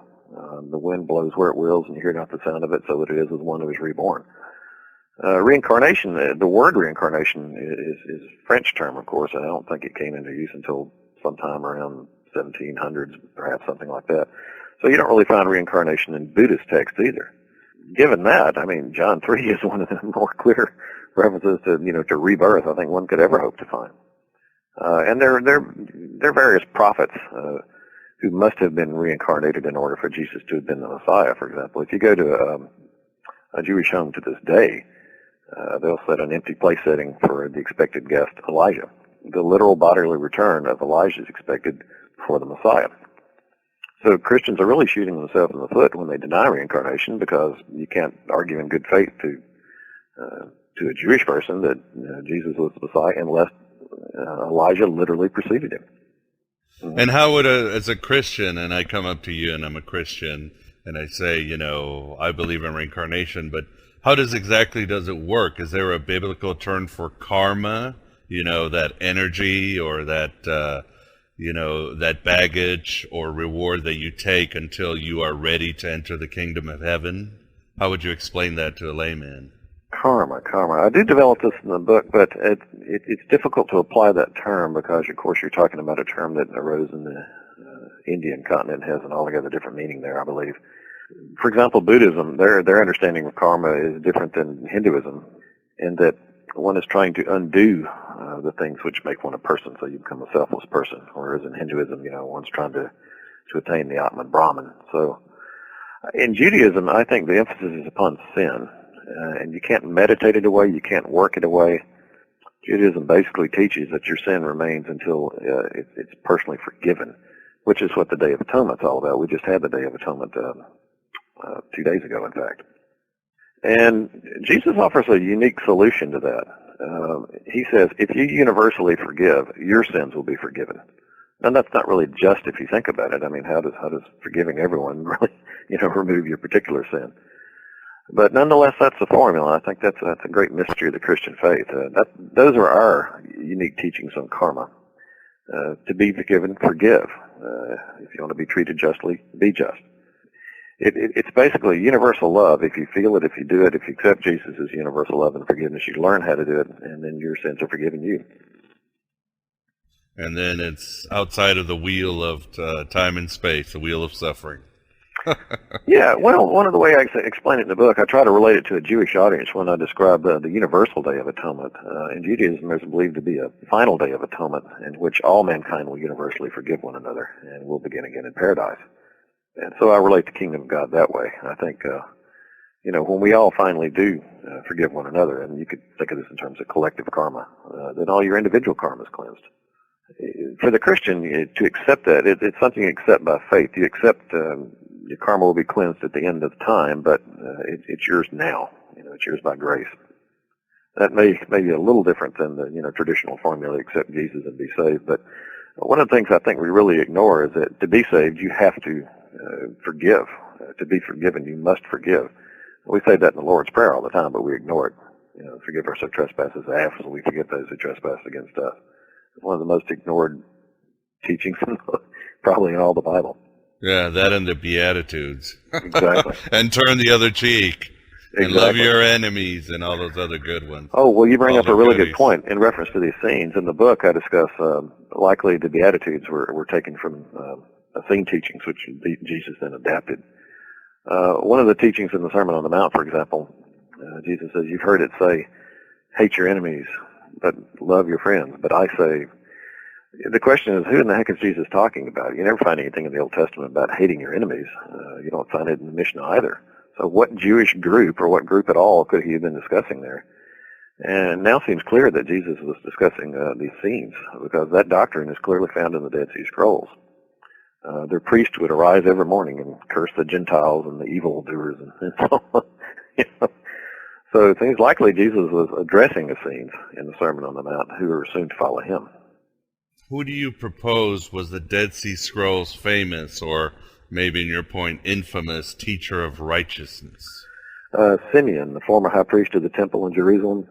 The wind blows where it wills, and you hear not the sound of it, so it is as one who is reborn. Reincarnation, the word reincarnation is a French term, of course, and I don't think it came into use until sometime around 1700s, perhaps something like that. So you don't really find reincarnation in Buddhist texts either. Given that, I mean, John 3 is one of the more clear references to rebirth I think one could ever hope to find. And there are various prophets who must have been reincarnated in order for Jesus to have been the Messiah, for example. If you go to a Jewish home to this day, they'll set an empty place setting for the expected guest, Elijah. The literal bodily return of Elijah is expected before the Messiah. So Christians are really shooting themselves in the foot when they deny reincarnation, because you can't argue in good faith to a Jewish person that Jesus was the Messiah unless Elijah literally preceded him. And how would as a Christian, and I come up to you and I'm a Christian, and I say, I believe in reincarnation, but how does it work? Is there a biblical term for karma? That energy or that, that baggage or reward that you take until you are ready to enter the kingdom of heaven? How would you explain that to a layman? Karma. I do develop this in the book, but it's difficult to apply that term because, of course, you're talking about a term that arose in the Indian continent and has an altogether different meaning there, I believe. For example, Buddhism, their understanding of karma is different than Hinduism in that one is trying to undo the things which make one a person, so you become a selfless person. Whereas in Hinduism, one's trying to attain the Atman Brahman. So in Judaism, I think the emphasis is upon sin. And you can't meditate it away, you can't work it away. Judaism basically teaches that your sin remains until it's personally forgiven, which is what the Day of Atonement is all about. We just had the Day of Atonement 2 days ago, in fact. And Jesus offers a unique solution to that. He says, if you universally forgive, your sins will be forgiven. And that's not really just if you think about it. I mean, how does forgiving everyone really, remove your particular sin? But nonetheless, that's the formula. I think that's a great mystery of the Christian faith. Those are our unique teachings on karma. To be forgiven, forgive. If you want to be treated justly, be just. It's basically universal love. If you feel it, if you do it, if you accept Jesus as universal love and forgiveness, you learn how to do it, and then your sins are forgiven you. And then it's outside of the wheel of time and space, the wheel of suffering. Yeah, well, one of the ways I explain it in the book, I try to relate it to a Jewish audience when I describe the universal Day of Atonement. In Judaism, there's believed to be a final Day of Atonement in which all mankind will universally forgive one another and will begin again in paradise. And so I relate the kingdom of God that way. I think, when we all finally do forgive one another, and you could think of this in terms of collective karma, then all your individual karma is cleansed. For the Christian, to accept that, it's something you accept by faith. You accept your karma will be cleansed at the end of time, but it's yours now. It's yours by grace. That may be a little different than the traditional formula, accept Jesus and be saved. But one of the things I think we really ignore is that to be saved, you have to forgive. To be forgiven, you must forgive. We say that in the Lord's Prayer all the time, but we ignore it. Forgive us our trespasses as we forgive those who trespass against us. It's one of the most ignored teachings probably in all the Bible. Yeah, that and the Beatitudes. Exactly. And turn the other cheek. Exactly. And love your enemies and all those other good ones. Oh, well, you bring up a really good point. In reference to the Essenes, in the book I discuss likely the Beatitudes were taken from Essene teachings, which Jesus then adapted. One of the teachings in the Sermon on the Mount, for example, Jesus says, you've heard it say, hate your enemies, but love your friends. But I say, the question is, who in the heck is Jesus talking about? You never find anything in the Old Testament about hating your enemies. You don't find it in the Mishnah either. So what Jewish group, or what group at all, could he have been discussing there? And now seems clear that Jesus was discussing the Essenes, because that doctrine is clearly found in the Dead Sea Scrolls. Their priest would arise every morning and curse the Gentiles and the evildoers and so on. So it seems likely Jesus was addressing Essenes in the Sermon on the Mount, who are soon to follow him. Who do you propose was the Dead Sea Scrolls' famous, or maybe in your point, infamous teacher of righteousness? Simeon, the former high priest of the temple in Jerusalem.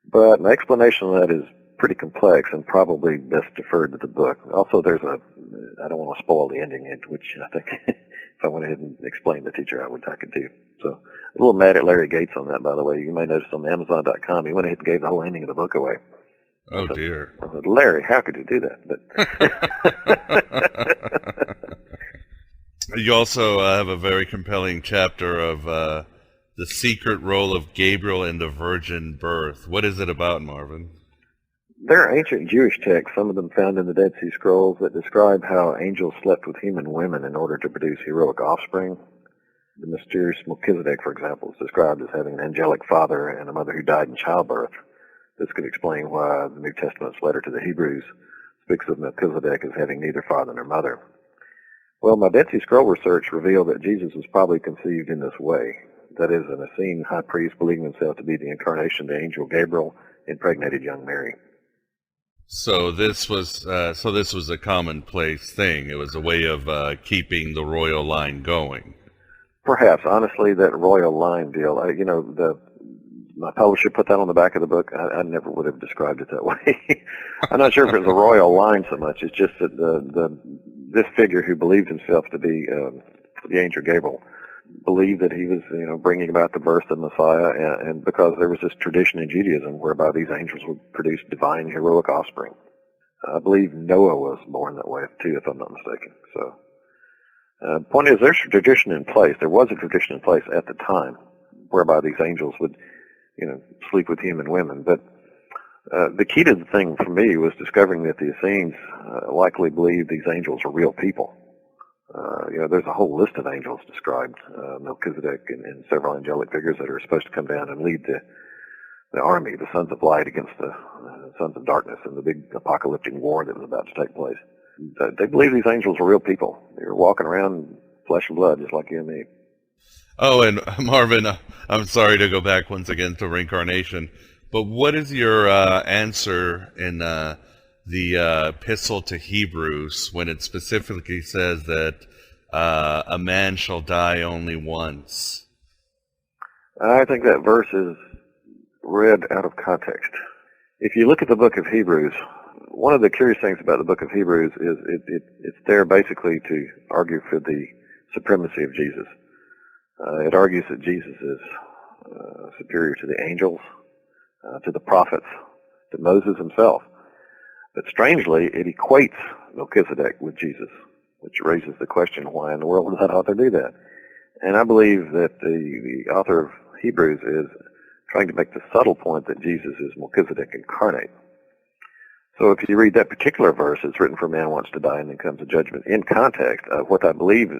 But an explanation of that is pretty complex and probably best deferred to the book. Also, I don't want to spoil the ending, which I think if I went ahead and explained the teacher, I could do. So a little mad at Larry Gates on that, by the way. You may notice on Amazon.com, he went ahead and gave the whole ending of the book away. Oh, dear. I said, Larry, how could you do that? But You also have a very compelling chapter of the secret role of Gabriel in the virgin birth. What is it about, Marvin? there are ancient Jewish texts, some of them found in the Dead Sea Scrolls, that describe how angels slept with human women in order to produce heroic offspring. The mysterious Melchizedek, for example, is described as having an angelic father and a mother who died in childbirth. This could explain why the New Testament's letter to the Hebrews speaks of Melchizedek as having neither father nor mother. Well, my Dead Sea Scroll research revealed that Jesus was probably conceived in this way. That is, an Essene high priest believing himself to be the incarnation of the angel Gabriel impregnated young Mary. So this was a commonplace thing. It was a way of keeping the royal line going. Perhaps, honestly, that royal line deal, my publisher put that on the back of the book. I never would have described it that way. I'm not sure if it was a royal line so much. It's just that this figure who believed himself to be the angel Gabriel believed that he was, bringing about the birth of Messiah, and because there was this tradition in Judaism whereby these angels would produce divine heroic offspring. I believe Noah was born that way too, if I'm not mistaken. So, point is, there's a tradition in place. There was a tradition in place at the time whereby these angels would, sleep with human women. But the key to the thing for me was discovering that the Essenes likely believed these angels are real people. There's a whole list of angels described, Melchizedek and several angelic figures that are supposed to come down and lead the army, the sons of light against the sons of darkness in the big apocalyptic war that was about to take place. They believe these angels are real people. They're walking around flesh and blood just like you and me. Oh, and Marvin, I'm sorry to go back once again to reincarnation, but what is your answer in the epistle to Hebrews when it specifically says that a man shall die only once? I think that verse is read out of context. If you look at the book of Hebrews, one of the curious things about the book of Hebrews is it's there basically to argue for the supremacy of Jesus. It argues that Jesus is superior to the angels, to the prophets, to Moses himself. But strangely, it equates Melchizedek with Jesus, which raises the question, why in the world did that author do that? And I believe that the author of Hebrews is trying to make the subtle point that Jesus is Melchizedek incarnate. So if you read that particular verse, it's written for man wants to die and then comes a judgment. In context, what I believe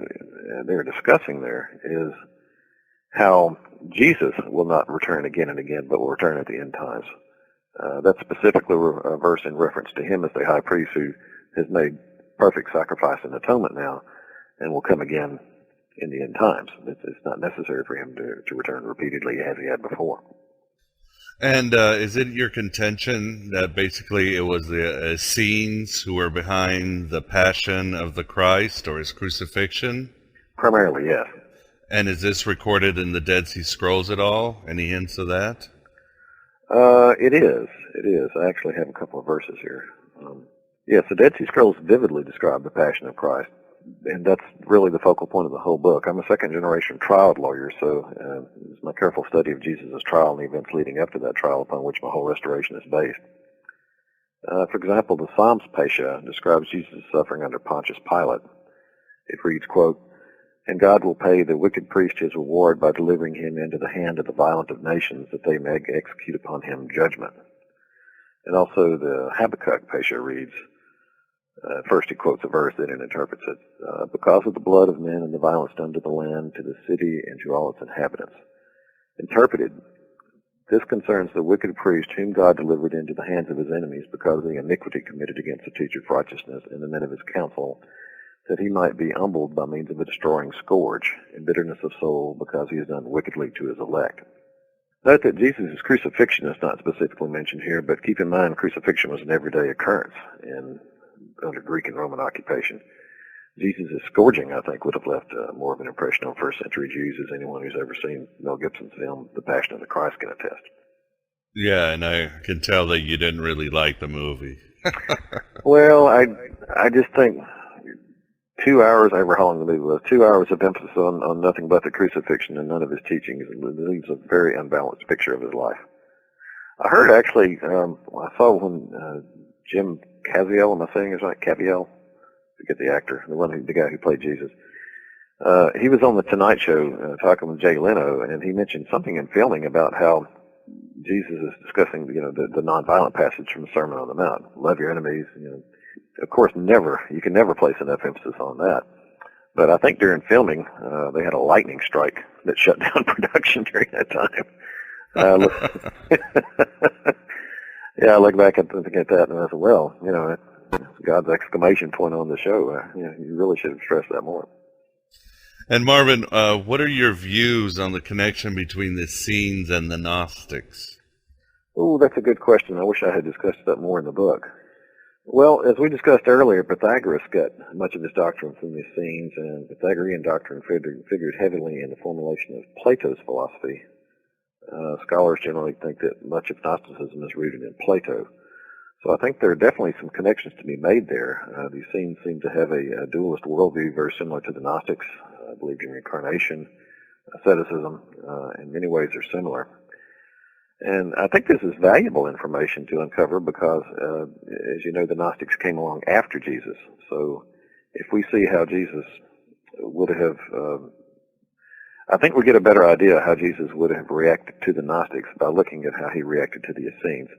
they're discussing there is how Jesus will not return again and again, but will return at the end times. That's specifically a verse in reference to him as the high priest who has made perfect sacrifice and atonement now and will come again in the end times. It's not necessary for him to return repeatedly as he had before. And is it your contention that basically it was the Essenes who were behind the passion of the Christ or his crucifixion? Primarily, yes. And is this recorded in the Dead Sea Scrolls at all? Any hints of that? It is. It is. I actually have a couple of verses here. Yes, the Dead Sea Scrolls vividly describe the passion of Christ, and that's really the focal point of the whole book. I'm a second-generation trial lawyer, so it's my careful study of Jesus' trial and the events leading up to that trial upon which my whole restoration is based. For example, the Psalms Pasha describes Jesus' suffering under Pontius Pilate. It reads, quote, "And God will pay the wicked priest his reward by delivering him into the hand of the violent of nations, that they may execute upon him judgment." And also the Habakkuk Pasha reads, first he quotes a verse, then it interprets it, "Because of the blood of men and the violence done to the land, to the city, and to all its inhabitants." Interpreted, this concerns the wicked priest whom God delivered into the hands of his enemies because of the iniquity committed against the teacher of righteousness and the men of his counsel, that he might be humbled by means of a destroying scourge and bitterness of soul because he has done wickedly to his elect. Note that Jesus' crucifixion is not specifically mentioned here, but keep in mind crucifixion was an everyday occurrence under Greek and Roman occupation. Jesus' scourging, I think, would have left more of an impression on first century Jews as anyone who's ever seen Mel Gibson's film, The Passion of the Christ, can attest. Yeah, and I can tell that you didn't really like the movie. Well, I just think 2 hours, however long the movie was, 2 hours of emphasis on nothing but the crucifixion and none of his teachings, and leaves a very unbalanced picture of his life. I heard actually, I saw when Jim Caviezel, am I saying his right? Caviezel? I forget the actor, the guy who played Jesus. He was on the Tonight Show talking with Jay Leno, and he mentioned something in filming about how Jesus is discussing, the nonviolent passage from the Sermon on the Mount. Love your enemies. Of course, you can never place enough emphasis on that. But I think during filming, they had a lightning strike that shut down production during that time. I look back at that and I said, well, God's exclamation point on the show. You really should have stressed that more. And Marvin, what are your views on the connection between the Essenes and the Gnostics? Oh, that's a good question. I wish I had discussed that more in the book. Well, as we discussed earlier, Pythagoras got much of his doctrine from the Essenes, and Pythagorean doctrine figured heavily in the formulation of Plato's philosophy. Scholars generally think that much of Gnosticism is rooted in Plato. So I think there are definitely some connections to be made there. The Essenes seem to have a dualist worldview very similar to the Gnostics. I believe in reincarnation, asceticism, in many ways are similar. And I think this is valuable information to uncover because, as you know, the Gnostics came along after Jesus. So if we see how Jesus would have, I think we get a better idea how Jesus would have reacted to the Gnostics by looking at how he reacted to the Essenes.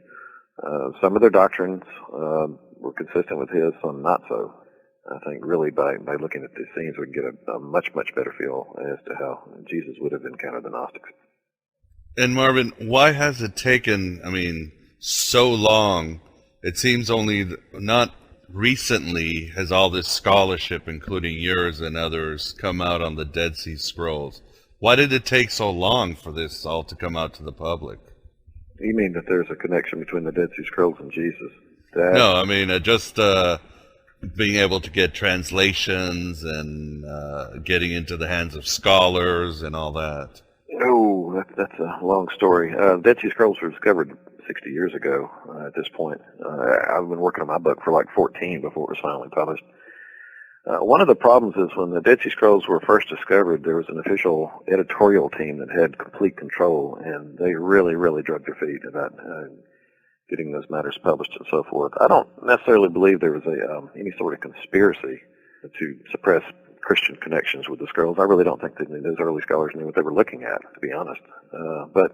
Some of their doctrines were consistent with his, some not so. I think really by looking at the Essenes, we can get a much, much better feel as to how Jesus would have encountered the Gnostics. And Marvin, why has it taken, so long? It seems only not recently has all this scholarship, including yours and others, come out on the Dead Sea Scrolls. Why did it take so long for this all to come out to the public? You mean that there's a connection between the Dead Sea Scrolls and Jesus? No, just being able to get translations and getting into the hands of scholars and all that. Oh, that's a long story. Dead Sea Scrolls were discovered 60 years ago at this point. I've been working on my book for like 14 before it was finally published. One of the problems is when the Dead Sea Scrolls were first discovered, there was an official editorial team that had complete control, and they really, really drug their feet about getting those matters published and so forth. I don't necessarily believe there was any sort of conspiracy to suppress Christian connections with the scrolls. I really don't think that those early scholars knew what they were looking at, to be honest. But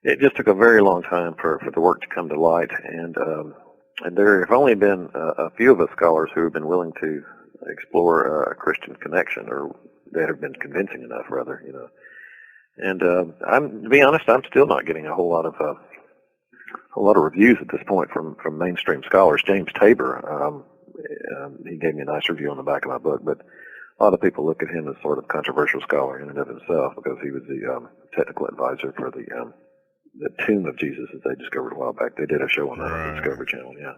it just took a very long time for the work to come to light, and there have only been a few of us scholars who have been willing to explore a Christian connection, or that have been convincing enough, rather, And to be honest, I'm still not getting a whole lot of reviews at this point from mainstream scholars. James Tabor, he gave me a nice review on the back of my book, but a lot of people look at him as sort of a controversial scholar in and of himself because he was the technical advisor for the tomb of Jesus that they discovered a while back. They did a show on that on the Discovery Channel, yeah.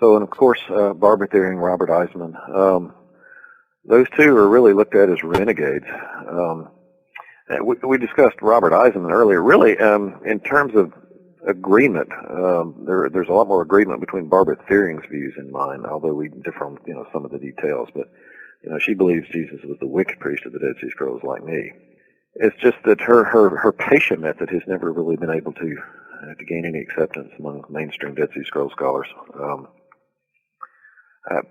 So and of course, Barbara Thiering, Robert Eisman, those two are really looked at as renegades. We discussed Robert Eisman earlier. Really, in terms of agreement, there's a lot more agreement between Barbara Thiering's views and mine, although we differ on some of the details. But she believes Jesus was the Wicked Priest of the Dead Sea Scrolls, like me. It's just that her patient method has never really been able to gain any acceptance among mainstream Dead Sea Scrolls scholars.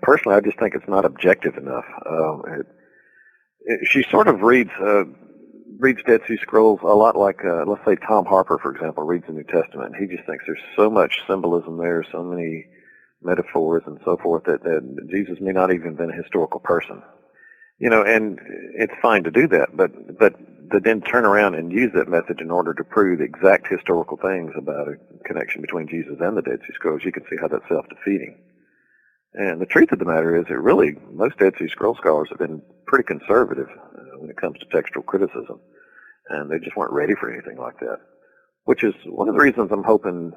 Personally, I just think it's not objective enough. She sort of reads Dead Sea Scrolls a lot like, let's say Tom Harper, for example, reads the New Testament. He just thinks there's so much symbolism there, so many metaphors and so forth, that Jesus may not even have been a historical person. And it's fine to do that, but to then turn around and use that method in order to prove exact historical things about a connection between Jesus and the Dead Sea Scrolls, you can see how that's self-defeating. And the truth of the matter is that really most Dead Sea Scroll scholars have been pretty conservative when it comes to textual criticism, and they just weren't ready for anything like that, which is one of the reasons I'm hoping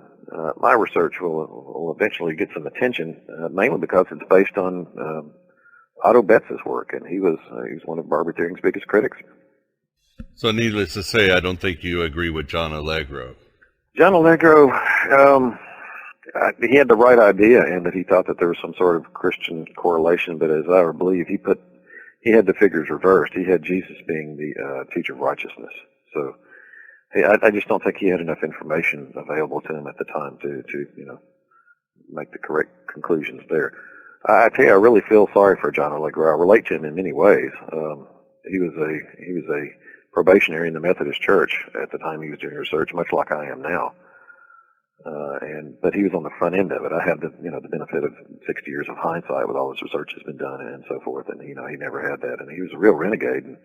my research will eventually get some attention, mainly because it's based on Otto Betz's work, and he was one of Barbara Thiering's biggest critics. So needless to say, I don't think you agree with John Allegro. John Allegro, he had the right idea in that he thought that there was some sort of Christian correlation, but as I believe, he had the figures reversed. He had Jesus being the teacher of righteousness. So I just don't think he had enough information available to him at the time to make the correct conclusions there. I tell you, I really feel sorry for John Allegro. I relate to him in many ways. He was a probationary in the Methodist Church at the time he was doing research, much like I am now. But he was on the front end of it. I have the benefit of 60 years of hindsight with all this research that's been done and so forth, and he never had that, and he was a real renegade. And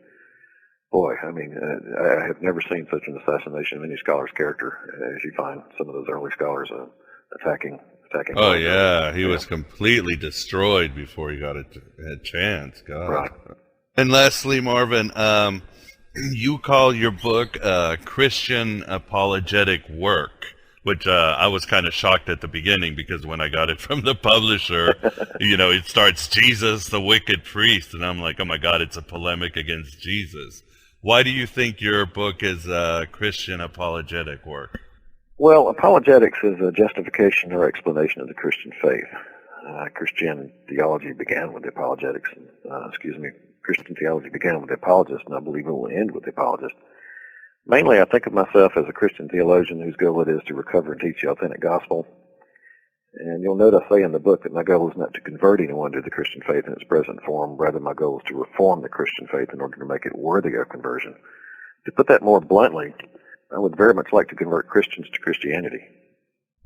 boy, I mean, I have never seen such an assassination of any scholar's character as you find some of those early scholars attacking. Oh yeah, he was completely destroyed before he got a chance. God. Right. And lastly, Marvin, you call your book Christian apologetic work, which I was kind of shocked at the beginning, because when I got it from the publisher, it starts Jesus, the Wicked Priest, and I'm like, oh my God, it's a polemic against Jesus. Why do you think your book is Christian apologetic work? Well, apologetics is a justification or explanation of the Christian faith. Christian theology began with the apologetics. Christian theology began with the apologist, and I believe it will end with the apologist. Mainly, I think of myself as a Christian theologian whose goal it is to recover and teach the authentic gospel. And you'll note I say in the book that my goal is not to convert anyone to the Christian faith in its present form. Rather, my goal is to reform the Christian faith in order to make it worthy of conversion. To put that more bluntly, I would very much like to convert Christians to Christianity.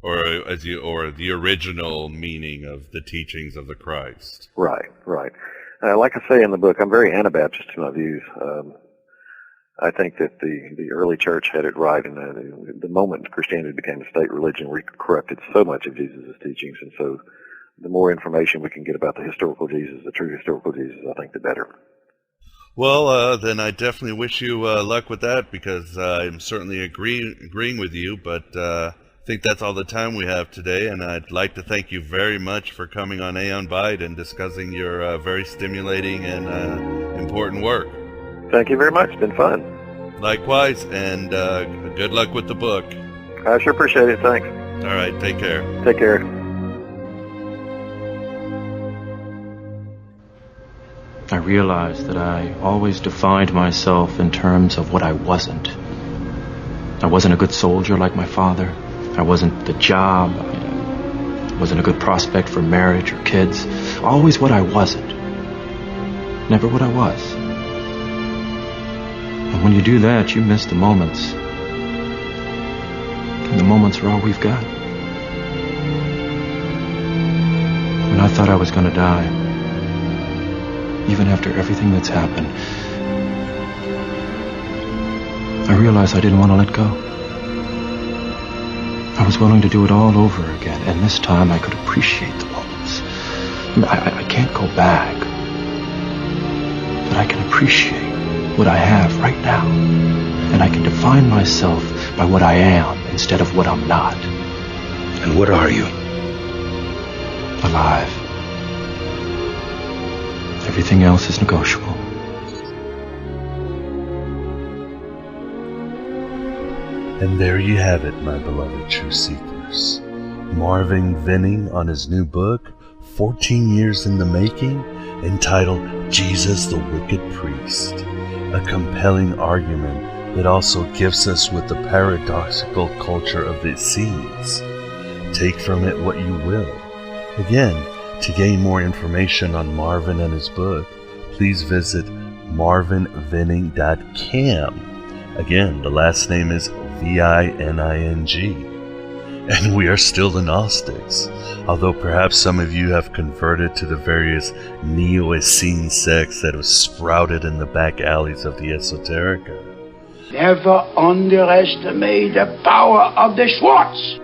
Or the original meaning of the teachings of the Christ. Right. Like I say in the book, I'm very Anabaptist in my views. I think that the early church had it right, and the moment Christianity became a state religion, we corrupted so much of Jesus' teachings, and so the more information we can get about the historical Jesus, the true historical Jesus, I think the better. Well, then I definitely wish you luck with that, because I'm certainly agreeing with you, but I think that's all the time we have today, and I'd like to thank you very much for coming on Aeon Byte and discussing your very stimulating and important work. Thank you very much. It's been fun. Likewise, and good luck with the book. I sure appreciate it. Thanks. All right, take care. Take care. I realized that I always defined myself in terms of what I wasn't. I wasn't a good soldier like my father. I wasn't the job. I wasn't a good prospect for marriage or kids. Always what I wasn't. Never what I was. And when you do that, you miss the moments. And the moments are all we've got. When I thought I was going to die, even after everything that's happened, I realized I didn't want to let go. I was willing to do it all over again, and this time I could appreciate the moments. I can't go back, but I can appreciate what I have right now, and I can define myself by what I am instead of what I'm not. And what are you? Alive. Everything else is negotiable. And there you have it, my beloved truth seekers. Marvin Vinning on his new book, 14 years in the making, entitled Jesus the Wicked Priest. A compelling argument that also gifts us with the paradoxical culture of the Essenes. Take from it what you will. Again, to gain more information on Marvin and his book, please visit marvinvinning.com. Again, the last name is Vining. And we are still the Gnostics, although perhaps some of you have converted to the various Neo-Essene sects that have sprouted in the back alleys of the esoterica. Never underestimate the power of the Schwartz.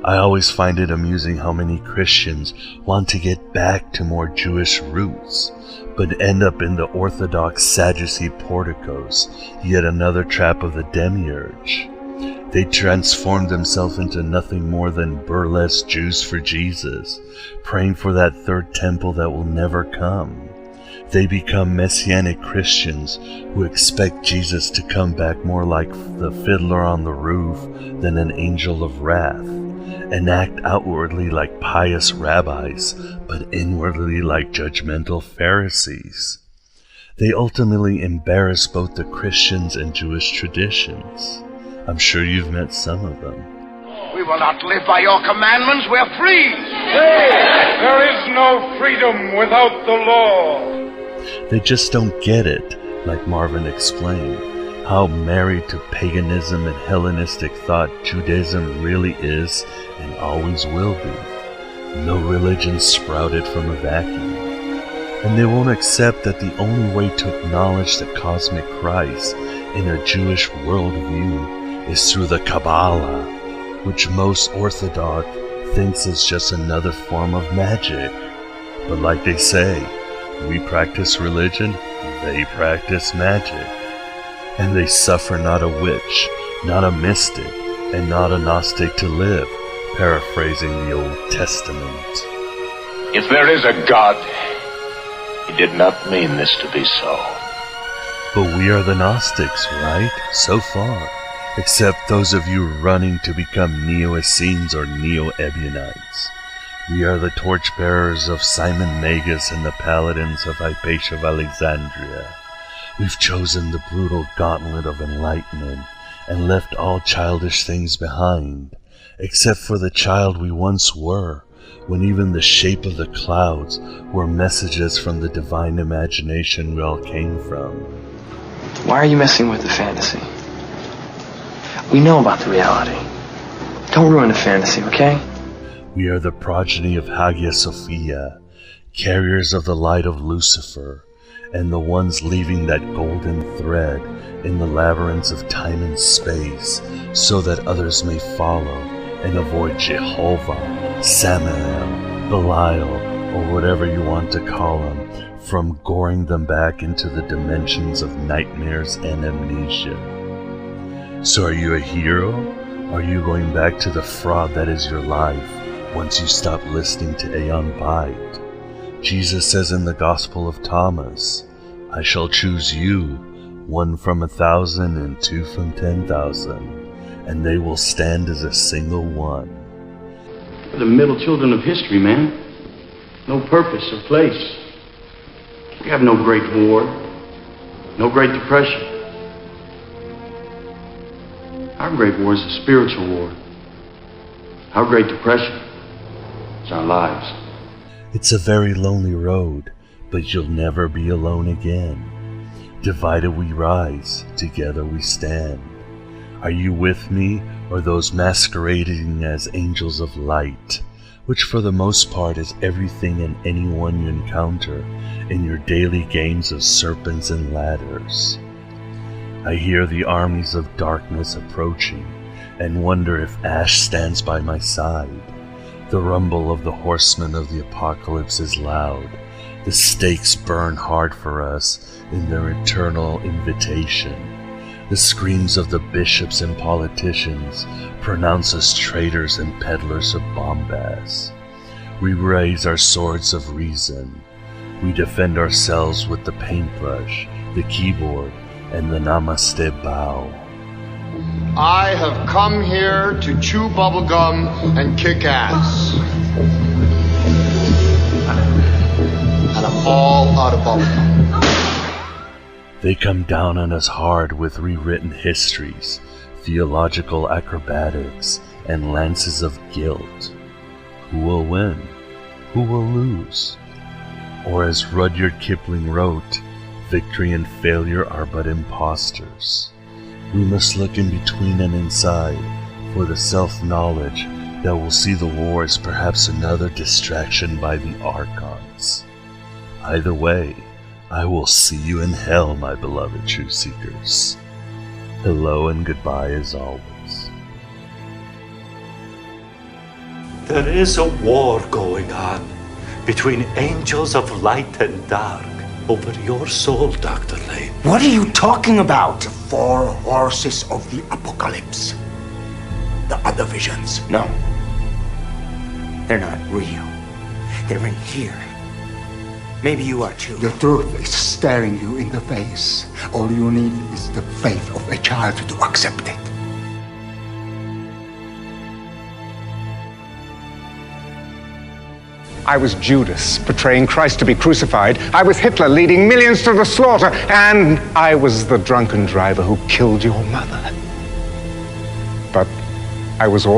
I always find it amusing how many Christians want to get back to more Jewish roots, but end up in the Orthodox Sadducee porticos, yet another trap of the demiurge. They transform themselves into nothing more than burlesque Jews for Jesus, praying for that third temple that will never come. They become Messianic Christians who expect Jesus to come back more like the fiddler on the roof than an angel of wrath, and act outwardly like pious rabbis, but inwardly like judgmental Pharisees. They ultimately embarrass both the Christians and Jewish traditions. I'm sure you've met some of them. We will not live by your commandments. We're free. There is no freedom without the law. They just don't get it, like Marvin explained, how married to paganism and Hellenistic thought Judaism really is and always will be. No religion sprouted from a vacuum. And they won't accept that the only way to acknowledge the cosmic Christ in a Jewish worldview is through the Kabbalah, which most Orthodox thinks is just another form of magic. But like they say, we practice religion, they practice magic. And they suffer not a witch, not a mystic, and not a Gnostic to live, paraphrasing the Old Testament. If there is a God, he did not mean this to be so. But we are the Gnostics, right? So far. Except those of you running to become Neo-Essenes or Neo-Ebionites. We are the torchbearers of Simon Magus and the paladins of Hypatia of Alexandria. We've chosen the brutal gauntlet of enlightenment and left all childish things behind, except for the child we once were, when even the shape of the clouds were messages from the divine imagination we all came from. Why are you messing with the fantasy? We know about the reality. Don't ruin the fantasy, okay? We are the progeny of Hagia Sophia, carriers of the light of Lucifer, and the ones leaving that golden thread in the labyrinths of time and space, so that others may follow and avoid Jehovah, Samael, Belial, or whatever you want to call them, from goring them back into the dimensions of nightmares and amnesia. So are you a hero? Or are you going back to the fraud that is your life once you stop listening to Aeon Byte? Jesus says in the Gospel of Thomas, I shall choose you, 1 from 1,000 and 2 from 10,000, and they will stand as a single one. We're the middle children of history, man. No purpose or place. We have no great war, no great depression. Our great war is a spiritual war. Our great depression is our lives. It's a very lonely road, but you'll never be alone again. Divided we rise, together we stand. Are you with me, or those masquerading as angels of light, which for the most part is everything and anyone you encounter in your daily games of serpents and ladders? I hear the armies of darkness approaching, and wonder if Ash stands by my side. The rumble of the horsemen of the apocalypse is loud. The stakes burn hard for us in their eternal invitation. The screams of the bishops and politicians pronounce us traitors and peddlers of bombast. We raise our swords of reason. We defend ourselves with the paintbrush, the keyboard, and the namaste bow. I have come here to chew bubblegum and kick ass. And I'm all out of bubblegum. They come down on us hard with rewritten histories, theological acrobatics, and lances of guilt. Who will win? Who will lose? Or as Rudyard Kipling wrote, victory and failure are but impostors. We must look in between and inside for the self-knowledge that will see the war as perhaps another distraction by the archons. Either way, I will see you in hell, my beloved truth seekers. Hello and goodbye as always. There is a war going on between angels of light and dark over your soul, Dr. Lane. What are you talking about? The 4 horses of the apocalypse. The other visions. No. They're not real. They're in here. Maybe you are too. The truth is staring you in the face. All you need is the faith of a child to accept it. I was Judas, betraying Christ to be crucified. I was Hitler, leading millions to the slaughter. And I was the drunken driver who killed your mother. I was also